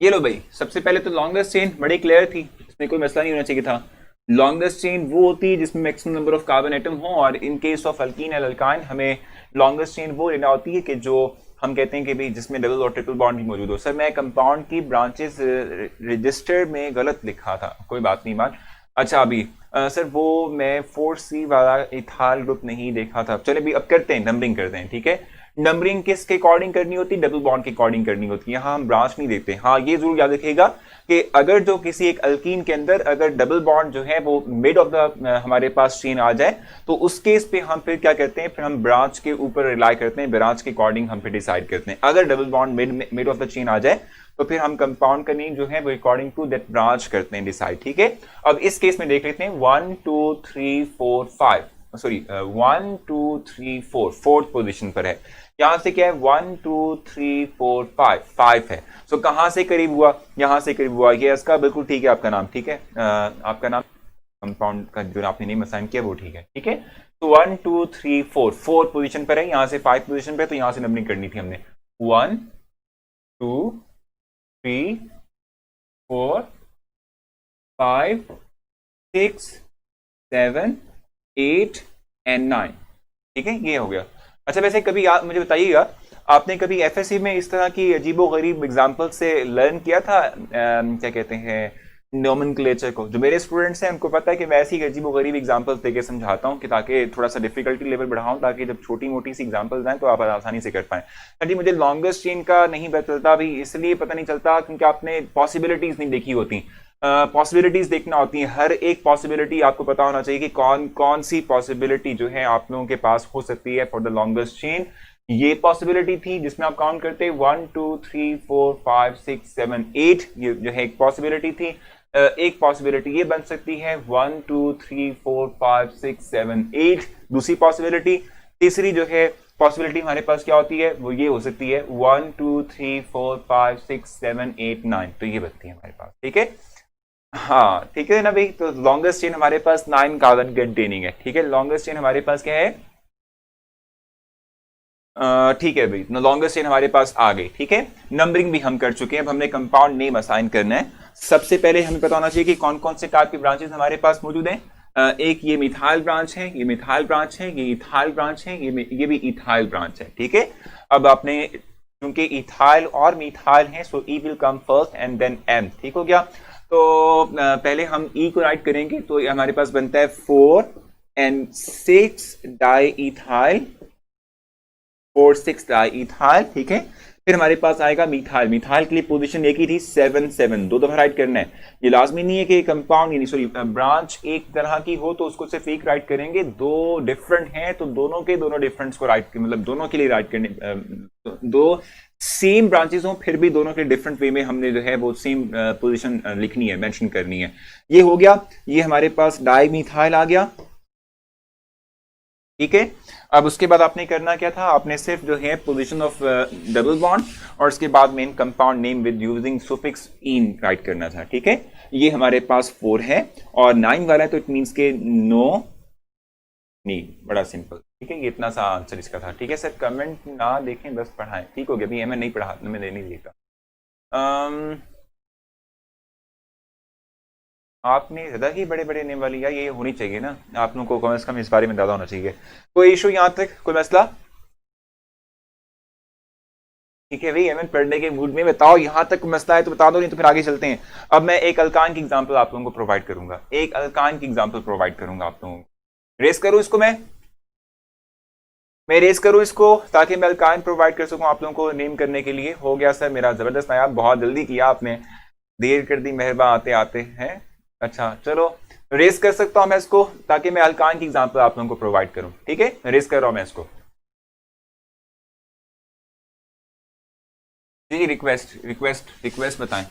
ये लो भाई, सबसे पहले तो लॉन्गेस्ट चेन बड़ी क्लियर थी, इसमें कोई मसला नहीं होना चाहिए था। लॉन्गेस्ट चेन वो होती है जिसमें maximum number of carbon atom हो, और in case of alkyne and alkyne हमें लॉन्गेस्ट चेन वो लेना होती है कि जो हम कहते हैं कि भाई जिसमें डबल और ट्रिपल बॉन्ड भी मौजूद हो। सर मैं कंपाउंड की ब्रांचेस रजिस्टर में गलत लिखा था, कोई बात नहीं मान। अच्छा अभी सर वो मैं 4C वाला इथाल ग्रुप नहीं देखा था। चले भी अब करते हैं, नंबरिंग करते हैं, ठीक है। नंबरिंग किसके अकॉर्डिंग करनी होती है? डबल बॉन्ड के अकॉर्डिंग करनी होती है, यहाँ हम ब्रांच नहीं देते। हाँ ये जरूर याद रखिएगा कि अगर जो किसी एक अल्कीन के अंदर अगर डबल बॉन्ड जो है वो मिड ऑफ द हमारे पास चेन आ जाए, तो उस केस पे हम फिर क्या करते हैं, फिर हम ब्रांच के ऊपर रिलाई करते हैं, ब्रांच के अकॉर्डिंग हम फिर डिसाइड करते हैं। अगर double bond mid of the chain आ जाए तो फिर हम कंपाउंड का नेम जो है वो अकॉर्डिंग टू दैट ब्रांच करते हैं डिसाइड, ठीक है। अब इस केस में देख लेते हैं 1 2 3 4 5, सॉरी 1 2 3 4 फोर्थ पोजीशन पर है। यहां से क्या है 1 2 3 4 5 5 है। सो कहां से करीब हुआ? यहां से करीब हुआ, ये इसका बिल्कुल ठीक है आपका नाम, ठीक है आपका नाम कंपाउंड का जो आपने नेम असाइन किया वो ठीक है, ठीक है। तो 1 2 3 4 4 पोजीशन पर है, यहां से 5 पोजीशन पे, तो यहां से नंबरिंग करनी थी हमने 1 2 3 4 5 6 7 8 एंड 9, ठीक है, ये हो गया। अच्छा वैसे कभी आप मुझे बताइएगा, आपने कभी एफएससी में इस तरह की अजीबोगरीब एग्जाम्पल से लर्न किया था क्या कहते हैं नोमेनक्लेचर को? जो मेरे स्टूडेंट्स हैं उनको पता है कि मैं ऐसी अजीबोगरीब एग्जाम्पल्स देके समझाता हूँ कि ताकि थोड़ा सा डिफिकल्टी लेवल बढ़ाऊं, ताकि जब छोटी मोटी सी एग्जाम्पल्स आए तो आप आसानी से कर पाएं। जी मुझे लॉन्गेस्ट चेन का नहीं पता चलता अभी, इसलिए पता नहीं चलता क्योंकि आपने पॉसिबिलिटीज नहीं देखी होती। पॉसिबिलिटीज देखना होती है, हर एक पॉसिबिलिटी आपको पता होना चाहिए कि कौन कौन सी पॉसिबिलिटी जो है आप लोगों के पास हो सकती है फॉर द लॉन्गेस्ट चेन। ये पॉसिबिलिटी थी जिसमें आप काउंट करते 1 2 3 4 5 6 7 8, ये जो है एक पॉसिबिलिटी थी। एक पॉसिबिलिटी ये बन सकती है 1 2 3 4 5 6 7 8, दूसरी पॉसिबिलिटी। तीसरी जो है पॉसिबिलिटी हमारे पास क्या होती है वो ये हो सकती है 1 2 3 4 5 6 7 8 9, तो ये बनती है हमारे पास, ठीक है। हाँ ठीक है ना भाई, तो लॉन्गेस्ट चेन हमारे पास 9 कार्बन कंटेनिंग है, ठीक है। लॉन्गेस्ट चेन हमारे पास क्या है, ठीक है भाई, लॉन्गेस्ट चेन हमारे पास आ गई, ठीक है। नंबरिंग भी हम कर चुके हैं, अब हमने कंपाउंड नेम असाइन करना है। सबसे पहले हमें पता होना चाहिए कि कौन कौन से टाइप की ब्रांचेस हमारे पास मौजूद हैं। एक ये मिथाइल ब्रांच है, ये मिथाइल ब्रांच है, ये इथाइल ब्रांच है, ये भी इथाइल ब्रांच है, ठीक है। अब आपने क्योंकि इथाइल और मिथाइल है so E will come first and then M, ठीक हो गया। तो पहले हम ई को राइट करेंगे, तो हमारे पास बनता है 4 and 6 di ethyl, 4 6 di ethyl, ठीक है। फिर हमारे पास आएगा मिथाइल, मिथाइल के लिए पोजीशन एक ही थी 7 7, दो दफा राइट करना है। ये लाजमी नहीं है कि कंपाउंड यानी सॉरी ब्रांच एक तरह की हो तो उसको सिर्फ एक राइट करेंगे, दो डिफरेंट हैं तो दोनों के दोनों डिफरेंट्स को राइट मतलब दोनों के लिए राइट करने, दो सेम ब्रांचेस हो फिर भी दोनों के डिफरेंट वे में हमने जो है वो सेम पोजीशन लिखनी है, मेंशन करनी है। ये हो गया, ये हमारे पास डाई मिथाइल आ गया, ठीक है। अब उसके बाद आपने करना क्या था, आपने सिर्फ जो है पोजीशन ऑफ डबल बॉन्ड और उसके बाद main compound name with using suffix in right करना था, ठीक है। ये हमारे पास 4 है और 9 वाला है तो इट मींस के नो नीड, बड़ा सिंपल, ठीक है। ये इतना सा आंसर इसका था, ठीक है। सर कमेंट ना देखें बस पढ़ाएं, ठीक हो गया। अभी मैं नहीं पढ़ा, मैं नहीं देखा। आपने ज्यादा ही बड़े बड़े नेम वाली, यार ये होनी चाहिए ना, आप लोगों को कम से कम इस बारे में ज्यादा होना चाहिए। कोई इशू यहाँ तक, कोई मसला? ठीक है भाई, एमएन पढ़ने के मूड में बताओ, यहाँ तक मसला है तो बता दो, नहीं तो फिर आगे चलते हैं। अब मैं एक अल्कान की एग्जांपल आप लोगों को प्रोवाइड करूंगा, एक अल्कान की एग्जांपल प्रोवाइड करूंगा आप लोगों को। रेस करूं इसको, मैं रेस करूं इसको ताकि मैं अल्कान प्रोवाइड कर सकूं आप लोगों को नेम करने के लिए। हो गया सर मेरा जबरदस्त नायाब, बहुत जल्दी किया आपने, देर कर दी मेहरबान आते आते हैं। अच्छा चलो रेस कर सकता हूं मैं इसको ताकि मैं अल्कान की एग्जांपल आप लोगों को प्रोवाइड करूं, ठीक है। रेस कर रहा हूं मैं इसको जी। रिक्वेस्ट बताएं।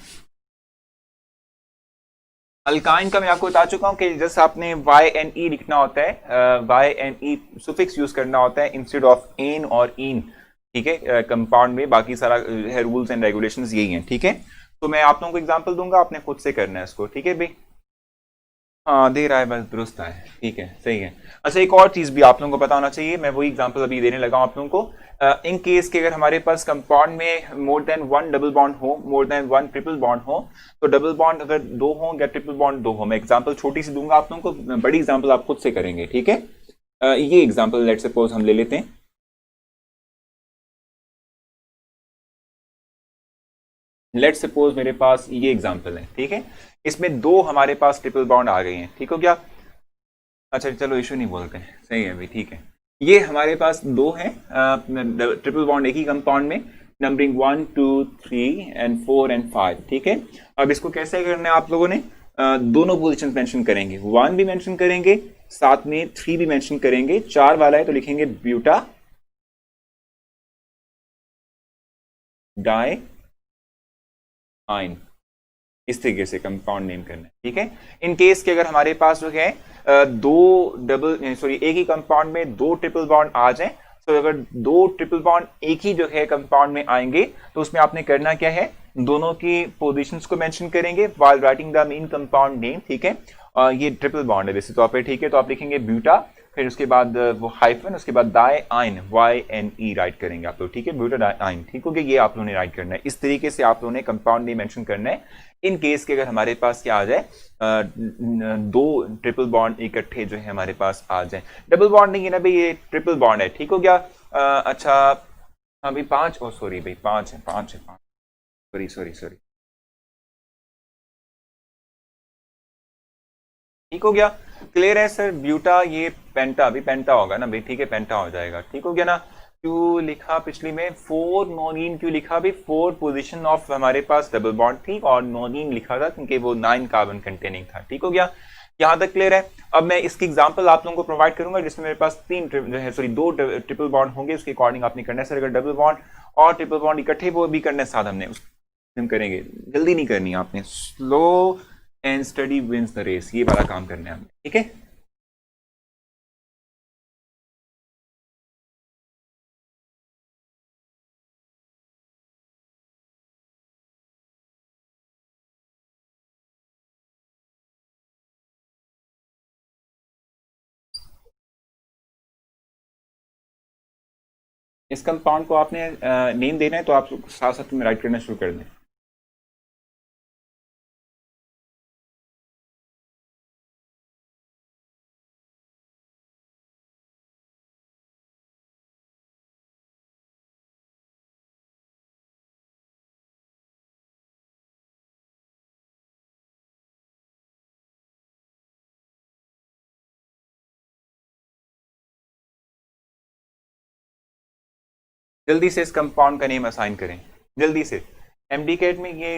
अल्काइन का मैं आपको बता चुका हूं कि जैसे आपने YNE लिखना होता है, YNE सुफिक्स यूज करना होता है इंस्टेड ऑफ एन और इन, ठीक है। कंपाउंड में बाकी सारा है रूल्स एंड रेगुलेशंस यही हैं, ठीक है। तो मैं आप लोगों को एग्जांपल दूंगा, आपने खुद से करना है इसको, ठीक है भाई। हाँ दे रहा है बस, दुरुस्त है, ठीक है, सही है। अच्छा एक और चीज भी आप लोगों को पता होना चाहिए, मैं वही एग्जांपल अभी देने लगा हूं आप लोगों को। इन केस के अगर हमारे पास कंपाउंड में मोर देन 1 डबल बॉन्ड हो, मोर देन 1 ट्रिपल बॉन्ड हो, तो डबल बॉन्ड अगर 2 हो या ट्रिपल बॉन्ड 2 हो, मैं एग्जांपल छोटी सी दूंगा आप लोगों को, बड़ी एग्जांपल आप खुद से करेंगे, ठीक है। ये एग्जांपल लेट्स सपोज हम ले लेते हैं, लेट्स सपोज मेरे पास ये एग्जांपल है, ठीक है। इसमें 2 हमारे पास ट्रिपल बॉन्ड आ गए हैं, ठीक हो गया। अच्छा चलो इशू नहीं बोलते हैं, सही है भाई, ठीक है। ये हमारे पास 2 हैं ट्रिपल बॉन्ड एक ही कंपाउंड में, नंबरिंग 1 2 3 एंड 4 एंड 5, ठीक है। अब इसको कैसे करना है आप लोगों ने, दोनों पोजीशन मेंशन करेंगे, 1 भी मेंशन करेंगे साथ में 3 भी मेंशन करेंगे। 4 वाला है तो लिखेंगे ब्यूटा डाई आइन, इस तरीके से कंपाउंड नेम करना है, ठीक है। इन केस के अगर हमारे पास जो है एक ही कंपाउंड में 2 ट्रिपल बॉन्ड आ जाए, तो अगर 2 ट्रिपल बॉन्ड एक ही जो है कंपाउंड में आएंगे तो उसमें आपने करना क्या है, दोनों की पोजीशंस को मेंशन करेंगे while writing the main compound name, ठीक है। ये ट्रिपल बॉन्ड है वैसे तौर पे, ठीक है। तो आप लिखेंगे ब्यूटा, फिर उसके बाद वो हाइफन, उसके बाद डाई आइन, YNE राइट करेंगे आप लोग, ठीक है, ब्यूटा डाई आइन, ठीक हो गया। ये आप लोगों ने राइट करना है। इस तरीके से आप लोगों ने कंपाउंड नेम मेंशन करना है। इन केस के अगर हमारे पास क्या आ जाए, दो ट्रिपल बॉन्ड इकट्ठे जो है हमारे पास आ जाए। डबल बॉन्ड नहीं है ना भाई, ये ट्रिपल बॉन्ड है, ठीक हो गया। अच्छा, हाँ भाई 5, ओ सॉरी भाई 5 है, 5 है, 5, सॉरी सॉरी सॉरी, ठीक हो गया। क्लियर है सर। ब्यूटा ये पेंटा, अभी पेंटा होगा ना भाई, ठीक है, पेंटा हो जाएगा, ठीक हो गया ना। क्यों लिखा पिछली में 4 नोनीन, क्यों लिखा भाई, 4 पोजीशन ऑफ हमारे पास डबल बॉन्ड थी और नोनीन लिखा था क्योंकि वो 9 कार्बन कंटेनिंग था, ठीक हो गया। यहाँ तक क्लियर है। अब मैं इसकी एग्जांपल आप लोगों को प्रोवाइड करूंगा जिसमें मेरे पास जो है सॉरी 2 ट्रिपल बॉन्ड होंगे, उसके अकॉर्डिंग आपने करना है सर। अगर डबल बॉन्ड और ट्रिपल बॉन्ड इकट्ठे वो भी करने साथ हमने हम करेंगे, जल्दी नहीं करनी है आपने, slow and steady wins the race, ये वाला काम करना है हमने, ठीक है। इस कंपाउंड को आपने नेम देना है तो आप साथ साथ में राइट करना शुरू कर दें। जल्दी से इस कंपाउंड का नेम असाइन करें, जल्दी से। एमडीकेट में ये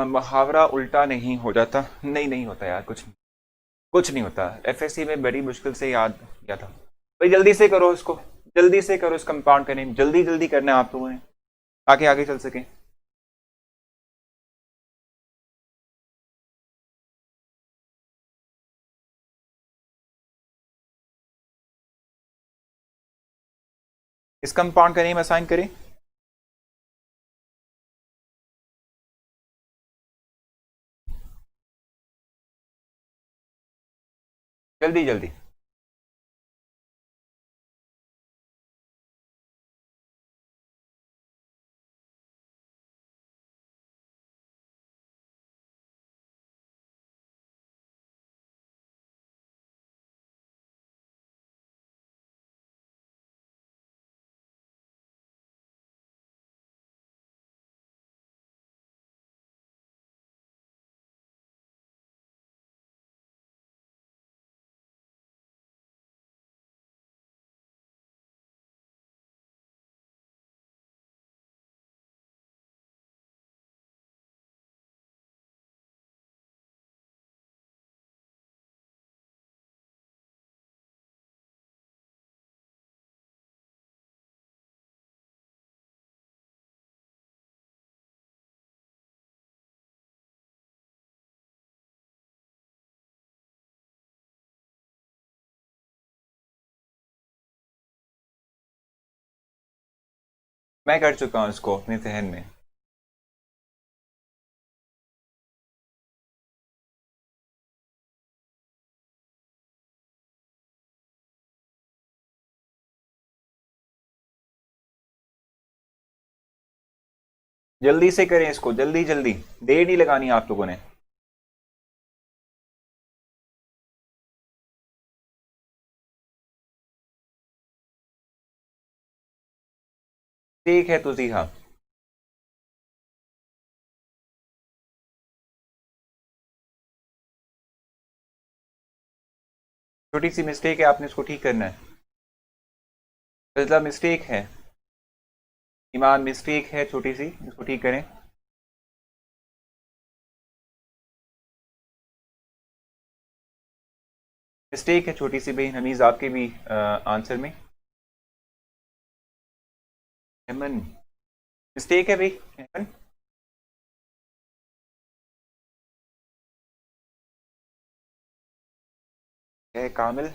मुहावरा उल्टा नहीं हो जाता, नहीं नहीं होता यार, कुछ नहीं होता। एफएससी में बड़ी मुश्किल से याद किया था भाई। जल्दी से करो इसको, जल्दी से करो इस कंपाउंड का नेम, जल्दी जल्दी करना है आप लोगों ने ताकि आगे चल सके। इस कंपाउंड का नेम असाइन करें। जल्दी जल्दी। मैं कर चुका हूँ इसको अपने जहन में। जल्दी से करें इसको, जल्दी जल्दी, देर नहीं लगानी आप लोगों ने। ठीक है तो जी हाँ। छोटी सी मिस्टेक है, आपने इसको ठीक करना है। फजला मिस्टेक है, ईमान मिस्टेक है छोटी सी, इसको ठीक करें। मिस्टेक है छोटी सी भाई, हमीज आपके भी आंसर में। हेमन, मिस्टेक है भाई, हेमन है, कामिल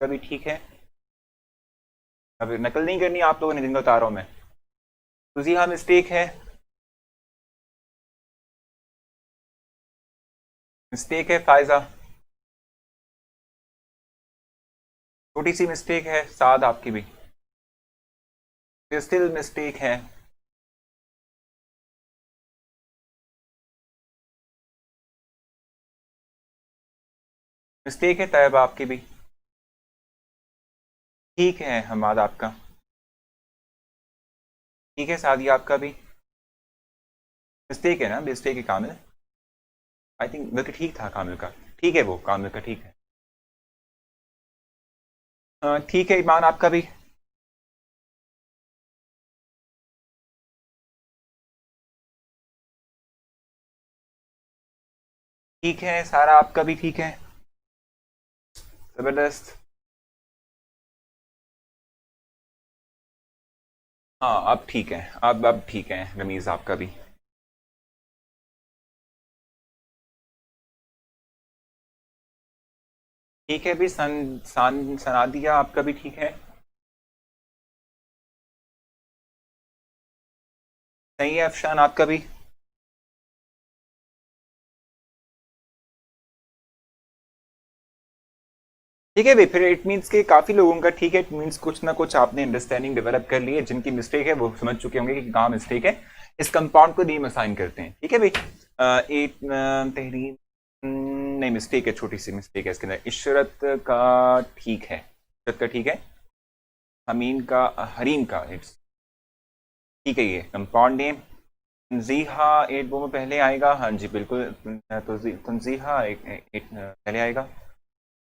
का भी ठीक है। अब नकल नहीं करनी आप लोगों ने, जिनको बता रहा हूं मैं। तुझी हाँ मिस्टेक है। मिस्टेक है फायजा, छोटी सी मिस्टेक है, साद आपकी भी स्टिल मिस्टेक है। मिस्टेक है तैयबा आपकी भी। ठीक है हमाद आपका, ठीक है सादिया आपका भी। मिस्टेक है ना, मिस्टेक है कामिल। आई थिंक बल्कि ठीक था कामिल का, ठीक है वो कामिल का ठीक है। ठीक है ईमान आपका भी। ठीक है सारा आपका भी ठीक है। जबरदस्त। हाँ अब ठीक है, अब ठीक है रमीज आपका भी। ठीक है भी सना दिया आपका भी ठीक है। सही है अफशान आपका भी। ठीक है भाई, फिर इट मीन्स के काफी लोगों का ठीक है, इट मीन्स कुछ ना कुछ आपने अंडरस्टैंडिंग डेवलप कर ली है, जिनकी मिस्टेक है वो समझ चुके होंगे कि कहाँ मिस्टेक है। इस कंपाउंड को नेम असाइन करते हैं, ठीक है भाई। एट तहरीर, नहीं मिस्टेक है, छोटी सी मिस्टेक है इसके अंदर। इशरत का ठीक है, इशरत का ठीक है। हमीन का, हरीम का, इट्स ठीक है ये कंपाउंड नेम। तंजीहा एट वो में पहले आएगा, हाँ जी बिल्कुल। तो तंजीहा एक पहले आएगा।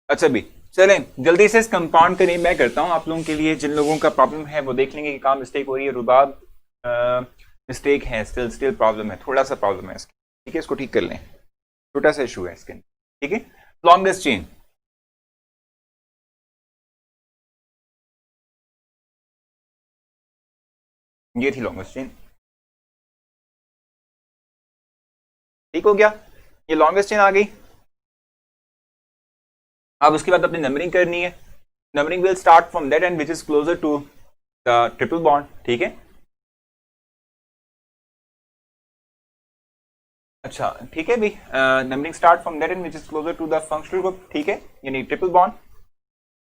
अच्छा भी, चलें जल्दी से इस कंपाउंड का नेम मैं करता हूँ आप लोगों के लिए, जिन लोगों का प्रॉब्लम है वो देख लेंगे कि कहाँ मिस्टेक हो रही है। रुबाब मिस्टेक है, स्टिल स्टिल प्रॉब्लम है, थोड़ा सा प्रॉब्लम है इसकी, ठीक है इसको ठीक कर लें, छोटा सा इशू है इसके अंदर, ठीक है। लॉन्गेस्ट चेन, ये थी लॉन्गेस्ट चेन, ठीक हो गया, ये लॉन्गेस्ट चेन आ गई। अब उसके बाद अपनी नंबरिंग करनी है। Numbering will start from that end which is closer to the triple bond, ठीक है। अच्छा ठीक है भी, numbering start from that end which is closer to the functional group, ठीक है, यानी ट्रिपल बॉन्ड।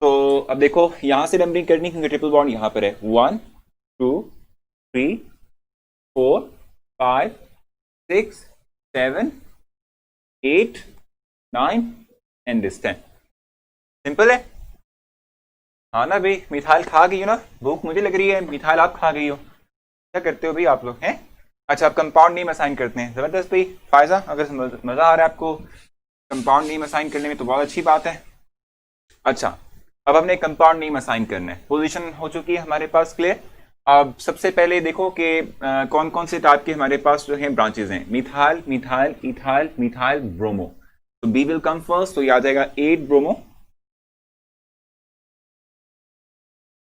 तो अब देखो यहां से नंबरिंग करनी, क्योंकि ट्रिपल बॉन्ड यहां पर है। 1 2 3 4 5 6 7 8 9 एंड दिस 10। सिंपल है। हाँ ना भाई, मिठाल खा गई हो ना, भूख मुझे लग रही है, मिठाल आप खा गई हो, क्या करते हो भाई आप लोग हैं। अच्छा अब कंपाउंड नेम असाइन करते हैं, जबरदस्त भाई। फायजा अगर मजा आ रहा है आपको कंपाउंड नेम असाइन करने में तो बहुत अच्छी बात है। अच्छा अब हमने कंपाउंड नेम असाइन करना है, पोजीशन हो चुकी है हमारे पास क्लियर। अब सबसे पहले देखो कि कौन कौन से टाइप के हमारे पास जो है ब्रांचेज हैं। Methyl, methyl, ethyl, methyl, bromo. तो बी विल कम फर्स्ट, तो ये आ जाएगा 8 ब्रोमो।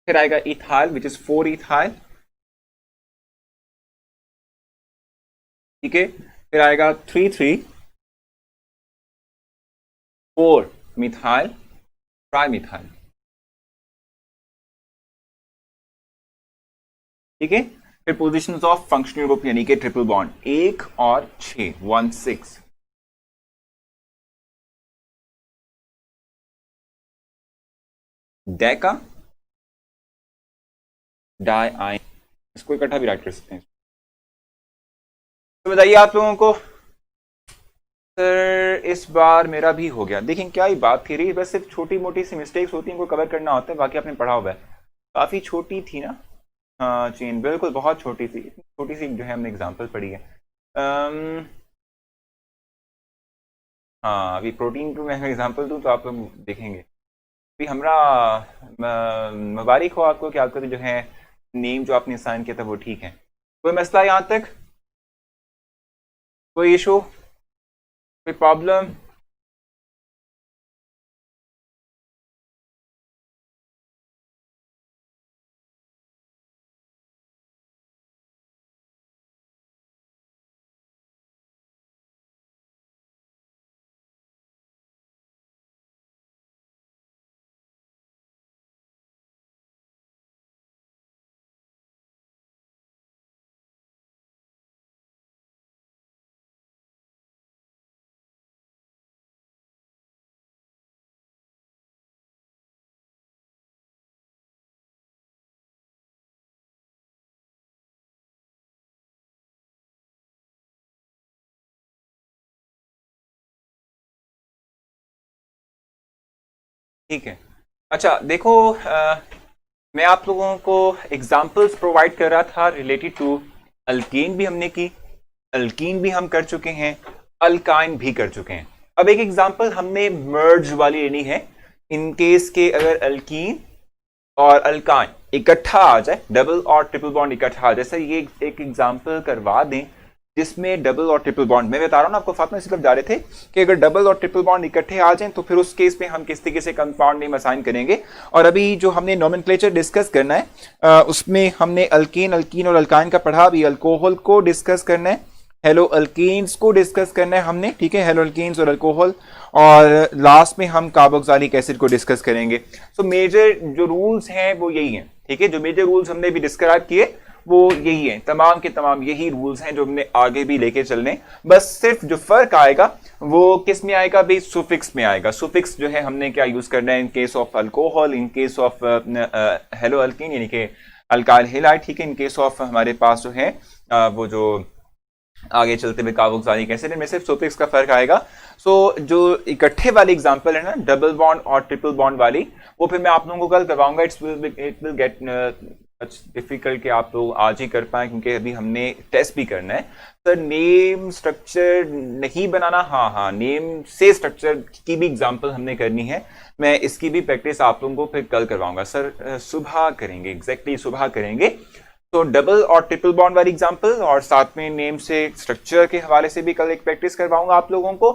फिर आएगा इथाइल विच इज 4 इथाइल, ठीक है। फिर आएगा 3 3 4 मिथाइल, ट्राई मिथाइल, ठीक है। फिर पोजिशन ऑफ फंक्शनल ग्रुप यानी कि ट्रिपल बॉन्ड 1 और 6, 1 6। डेका, डाई आइन, इसको इकट्ठा भी राइट कर सकते हैं। तो बताइए आप लोगों को, सर इस बार मेरा भी हो गया। देखें क्या ही बात थी रही, बस सिर्फ छोटी मोटी सी मिस्टेक्स होती हैं, उनको कवर करना होता है, बाकी आपने पढ़ा हुआ है। काफ़ी छोटी थी ना। हाँ चेन बिल्कुल बहुत छोटी थी, छोटी सी जो है हमने एग्जांपल पढ़ी है। अम, हाँ अभी प्रोटीन को मैं एग्जांपल दूं तो आप लोग देखेंगे। अभी हमारा मुबारक हो आपको कि आपका जो है नेम जो आपने साइन किया था वो ठीक है। कोई मसला यहाँ तक, कोई इशू, कोई प्रॉब्लम। ठीक है। अच्छा देखो, मैं आप लोगों को एग्जांपल्स प्रोवाइड कर रहा था रिलेटेड टू अल्कीन भी हमने की, अल्कीन भी हम कर चुके हैं, अल्काइन भी कर चुके हैं। अब एक एग्जांपल हमने मर्ज वाली लेनी है, इन केस के अगर अल्कीन और अल्काइन इकट्ठा आ जाए, डबल और ट्रिपल बॉन्ड इकट्ठा आ जाए। जैसे ये एक एग्जांपल करवा दें जिसमें डबल और ट्रिपल बॉन्ड, मैं बता रहा हूं ना आपको, फातिमा इस तरफ जा रहे थे कि अगर डबल और ट्रिपल बॉन्ड इकट्ठे आ जाएं तो फिर उस केस में हम किस तरीके से कंपाउंड नेम असाइन करेंगे। और अभी जो हमने नोमेनक्लेचर डिस्कस करना है उसमें हमने अल्कीन, अल्कीन और अल्काइन का पढ़ा, अभी अल्कोहल को डिस्कस करना है, हेलो अल्कीन्स को डिस्कस करना है हमने, ठीक है, हेलो अल्कीन्स और अल्कोहल, और लास्ट में हम कार्बोक्सिलिक एसिड को डिस्कस करेंगे। सो मेजर जो रूल्स हैं वो यही हैं, ठीक है, जो मेजर रूल्स हमने भी डिस्क्राइब किए वो यही है, तमाम के तमाम यही रूल्स हैं जो हमने आगे भी लेके चलने। बस सिर्फ जो फर्क आएगा वो किस में आएगा भाई, सुफिक्स में आएगा। सुफिक्स जो है हमने क्या यूज करना है इन case of alcohol, in case of hello alkyne यानी कि अल्काइल हैलाइड, ठीक है, इन केस ऑफ हमारे पास जो है वो जो आगे चलते हुए कार्बोक्सिलिक एसिड, इनमें सिर्फ सुफिक्स का फर्क आएगा। सो जो इकट्ठे वाली एग्जांपल है ना, डबल बॉन्ड और ट्रिपल बॉन्ड वाली, वो फिर मैं आप लोगों को कल करवाऊंगा। इट विल गेट डिफिकल्ट कि आप लोग आज ही कर पाए क्योंकि अभी हमने टेस्ट भी करना है। सर नेम स्ट्रक्चर नहीं बनाना, हाँ हाँ, नेम से स्ट्रक्चर की भी एग्जांपल हमने करनी है, मैं इसकी भी प्रैक्टिस आप लोगों को फिर कल करवाऊंगा। सर सुबह करेंगे, एग्जैक्टली सुबह करेंगे। तो डबल और ट्रिपल बॉन्ड वाली एग्जांपल और साथ में नेम से स्ट्रक्चर के हवाले से भी कल एक प्रैक्टिस करवाऊंगा आप लोगों को।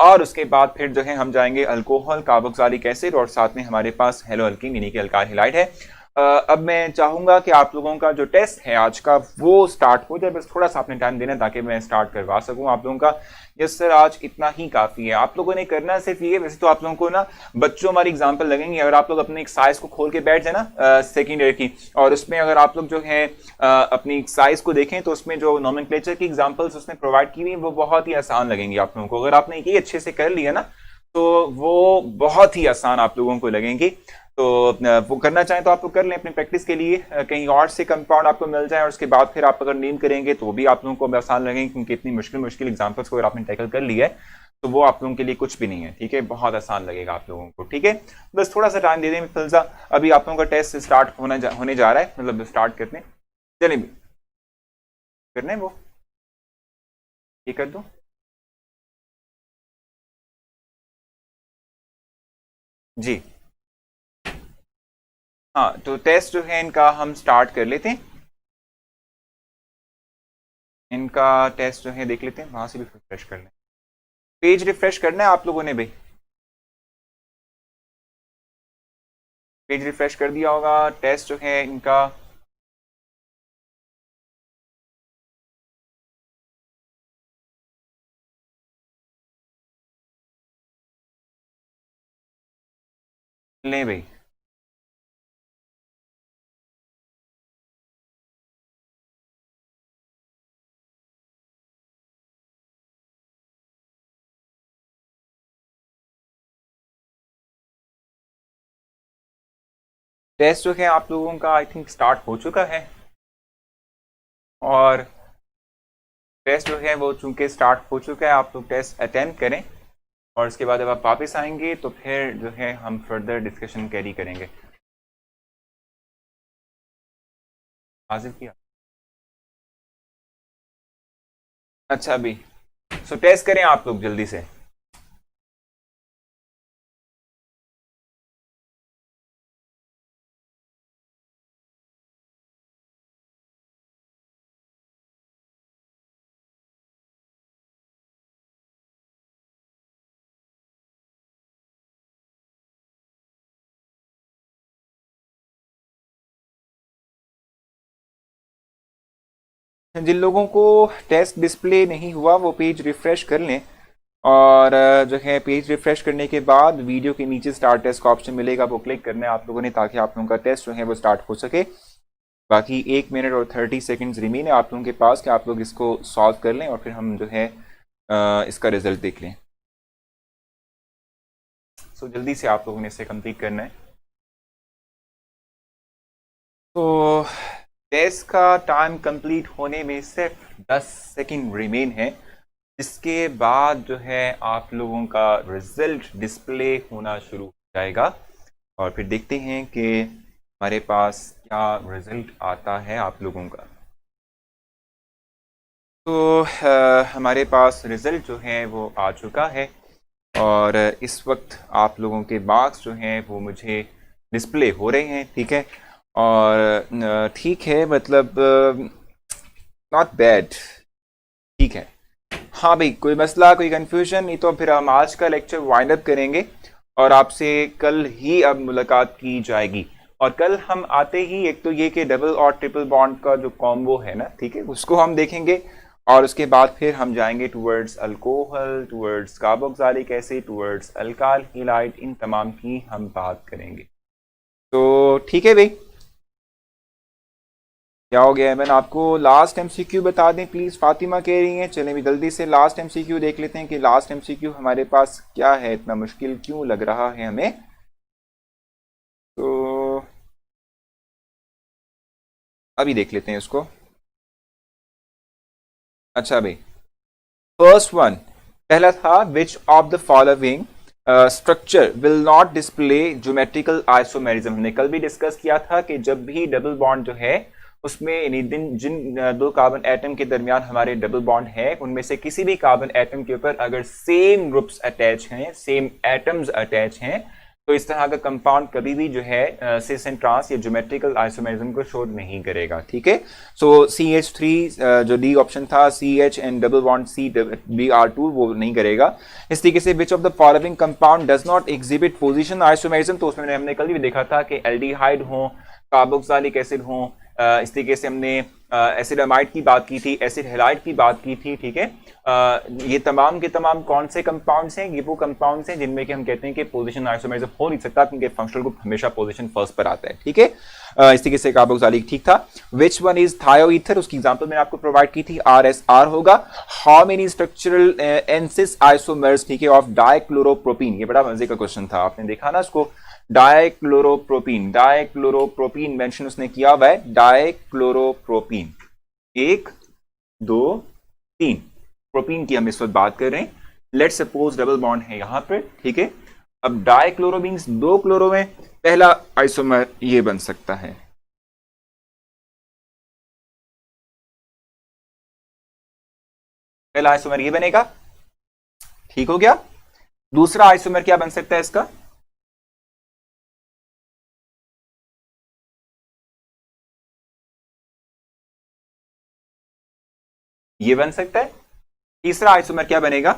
और उसके बाद फिर जो है हम जाएंगे अल्कोहल, कार्बोक्सिलिक एसिड और साथ में हमारे पास हेलो अल्कीन यानी कि अल्काइल हैलाइड है। अब मैं चाहूंगा कि आप लोगों का जो टेस्ट है आज का वो स्टार्ट हो जाए, बस थोड़ा सा आपने टाइम देना ताकि मैं स्टार्ट करवा सकूं आप लोगों का। यस सर, आज इतना ही काफी है, आप लोगों ने करना सिर्फ ये, वैसे तो आप लोगों को ना बच्चों हमारी एग्जांपल लगेंगे, अगर आप लोग अपनी एक साइज को खोल के बैठ जाए ना सेकेंड ईयर की, और उसमें अगर आप लोग जो है अपनी साइज को देखें तो उसमें जो नोमेनक्लेचर की एग्जांपल्स उसमें प्रोवाइड की हुई वो बहुत ही आसान लगेंगी आप लोगों को। अगर आपने ये अच्छे से कर लिया ना तो वो बहुत ही आसान आप लोगों को लगेंगी। तो वो करना चाहें तो आप लोग कर लें अपनी प्रैक्टिस के लिए, कहीं और से कंपाउंड आपको मिल जाए और उसके बाद फिर आप अगर नेम करेंगे तो भी आप लोगों को आसान लगेंगे, क्योंकि इतनी मुश्किल मुश्किल एग्जांपल्स को अगर आपने टैकल कर लिया है तो वो आप लोगों के लिए कुछ भी नहीं है, ठीक है, बहुत आसान लगेगा आप लोगों को, ठीक है। बस थोड़ा सा टाइम दे दें फिलजा, अभी आप लोगों का टेस्ट स्टार्ट होने जा रहा है, मतलब स्टार्ट करते हैं, चलिए करना है वो ये कर दो। जी हाँ, तो टेस्ट जो है इनका हम स्टार्ट कर लेते हैं, इनका टेस्ट जो है देख लेते हैं, वहां से भी रिफ्रेश कर लें, पेज रिफ्रेश करना है आप लोगों ने भाई, पेज रिफ्रेश कर दिया होगा, टेस्ट जो है इनका लें भाई। टेस्ट जो है आप लोगों का आई थिंक स्टार्ट हो चुका है, और टेस्ट जो है वो चूंकि स्टार्ट हो चुका है, आप लोग टेस्ट अटेम्प्ट करें और उसके बाद जब आप वापस आएंगे तो फिर जो है हम फर्दर डिस्कशन कैरी करेंगे। हाजिर किया, अच्छा अभी, सो टेस्ट करें आप लोग जल्दी से। जिन लोगों को टेस्ट डिस्प्ले नहीं हुआ वो पेज रिफ्रेश कर लें, और जो है पेज रिफ्रेश करने के बाद वीडियो के नीचे स्टार्ट टेस्ट का ऑप्शन मिलेगा, वो क्लिक करना है आप लोगों ने ताकि आप लोगों का टेस्ट जो है वो स्टार्ट हो सके। बाकी 1 मिनट और 30 सेकेंड्स रिमेन है आप लोगों के पास कि आप लोग इसको सॉल्व कर लें और फिर हम जो है इसका रिजल्ट देख लें। सो जल्दी से आप लोगों ने इसे कंप्लीट करना है। तो टेस्ट का टाइम कंप्लीट होने में सिर्फ 10 सेकंड रिमेन है, इसके बाद जो है आप लोगों का रिजल्ट डिस्प्ले होना शुरू हो जाएगा। और फिर देखते हैं कि हमारे पास क्या रिजल्ट आता है आप लोगों का। तो हमारे पास रिज़ल्ट जो है वो आ चुका है और इस वक्त आप लोगों के मार्क्स जो हैं वो मुझे डिस्प्ले हो रहे हैं, ठीक है। और ठीक है, मतलब नॉट बैड, ठीक है। हाँ भाई, कोई मसला, कोई कन्फ्यूजन नहीं तो फिर हम आज का लेक्चर वाइंड अप करेंगे और आपसे कल ही अब मुलाकात की जाएगी। और कल हम आते ही एक तो ये कि डबल और ट्रिपल बॉन्ड का जो कॉम्बो है ना, ठीक है, उसको हम देखेंगे और उसके बाद फिर हम जाएंगे towards alcohol, towards carboxylic acid, towards alkyl halide, इन तमाम की हम बात करेंगे। तो ठीक है भाई, क्या हो गया है, मैंने आपको लास्ट एमसीक्यू बता दें प्लीज, फातिमा कह रही हैं। चलें भी जल्दी से लास्ट एमसीक्यू देख लेते हैं कि लास्ट एमसीक्यू हमारे पास क्या है, इतना मुश्किल क्यों लग रहा है हमें। तो अभी देख लेते हैं उसको। अच्छा भाई, फर्स्ट वन पहला था which of the following structure will not display geometrical isomerism. हमने कल भी डिस्कस किया था कि जब भी डबल बॉन्ड जो है उसमें यानी जिन दो कार्बन एटम के दरमियान हमारे डबल बॉन्ड है, उनमें से किसी भी कार्बन एटम के ऊपर अगर सेम ग्रुप्स अटैच हैं, सेम एटम्स अटैच हैं, तो इस तरह का कंपाउंड कभी भी जो है सिस एंड ट्रांस या ज्योमेट्रिकल आइसोमेरिज्म को शो नहीं करेगा, ठीक है। सो CH3 जो डी ऑप्शन था, CH and double bond CBr2 वो नहीं करेगा। इस तरीके से which of the following compound does not exhibit position isomerism, तो उसमें हमने कल भी देखा था कि एल्डिहाइड हो, कार्बोक्सिलिक एसिड हो, इस तरीके से हमने एसिडामाइड की बात की थी, एसिड हैलाइड की बात की थी, ठीक है। ये तमाम के तमाम कौन से कंपाउंड्स हैं, ये वो कंपाउंड्स हैं जिनमें कि हम कहते हैं कि पोजीशन आइसोमेरिज्म हो नहीं सकता क्योंकि फंक्शनल ग्रुप हमेशा पोजीशन फर्स्ट पर आता है, ठीक है। इस तरीके से कार्बोक्सिलिक ठीक था। विच वन इज थायोईथर, उसकी एग्जांपल मैंने आपको प्रोवाइड की थी, RSR होगा। हाउ मेनी स्ट्रक्चरल एनसिस आइसोमर्स, ठीक है, ऑफ डाइक्लोरोप्रोपीन, ये बड़ा मजे का क्वेश्चन था, आपने देखा ना इसको। डाइक्लोरोप्रोपीन मेंशन उसने किया हुआ है, डाइक्लोरोप्रोपीन 1 2 3 प्रोपीन की हम इस वक्त बात कर रहे हैं। लेट सपोज डबल बॉन्ड है यहां पर, ठीक है। अब डाइक्लोरो मींस 2 क्लोरो में, पहला आइसोमर ये बन सकता है, पहला आइसोमर ये बनेगा, ठीक हो गया। दूसरा आइसोमर क्या बन सकता है इसका, ये बन सकता है। तीसरा आइसोमर क्या बनेगा,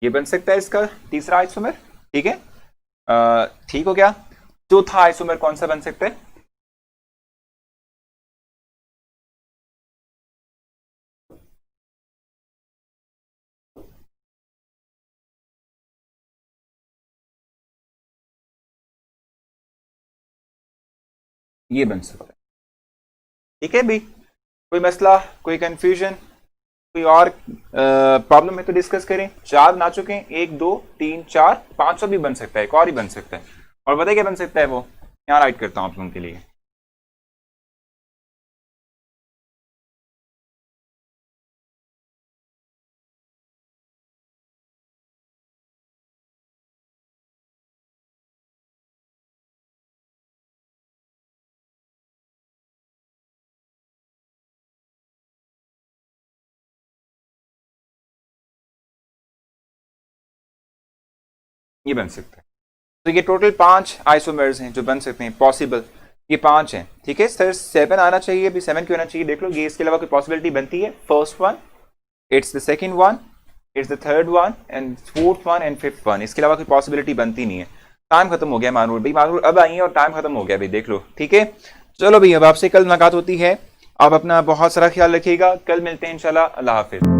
ये बन सकता है इसका तीसरा आइसोमर, ठीक है। ठीक हो गया। चौथा आइसोमर कौन सा बन सकता है, ये बन सकता है, ठीक है भाई। कोई मसला, कोई कंफ्यूजन, कोई और प्रॉब्लम है तो डिस्कस करें। 4 बना चुके हैं, 1 2 3 4 5 भी बन सकता है, एक और ही बन सकता है। और बताइए क्या बन सकता है वो, यहाँ राइट करता हूं आप लोगों के लिए। ये बन सकता है। तो ये टोटल 5 आइसोमर्स हैं जो बन सकते हैं, पॉसिबल ये 5 हैं, ठीक है। सर 7 आना चाहिए, अभी 7 क्यों आना चाहिए देख लो। ये इसके अलावा कोई पॉसिबिलिटी बनती है, first one, it's the second one, it's the third one and fourth one and fifth one, इसके अलावा कोई पॉसिबिलिटी बनती नहीं है। टाइम खत्म हो गया मानूर भाई, मानूर अब आई है और टाइम खत्म हो गया भाई, देख लो, ठीक है। चलो भाई, अब आपसे कल मुलाकात होती है, आप अपना बहुत सारा ख्याल रखिएगा, कल मिलते हैं इंशाल्लाह, अल्लाह हाफिज।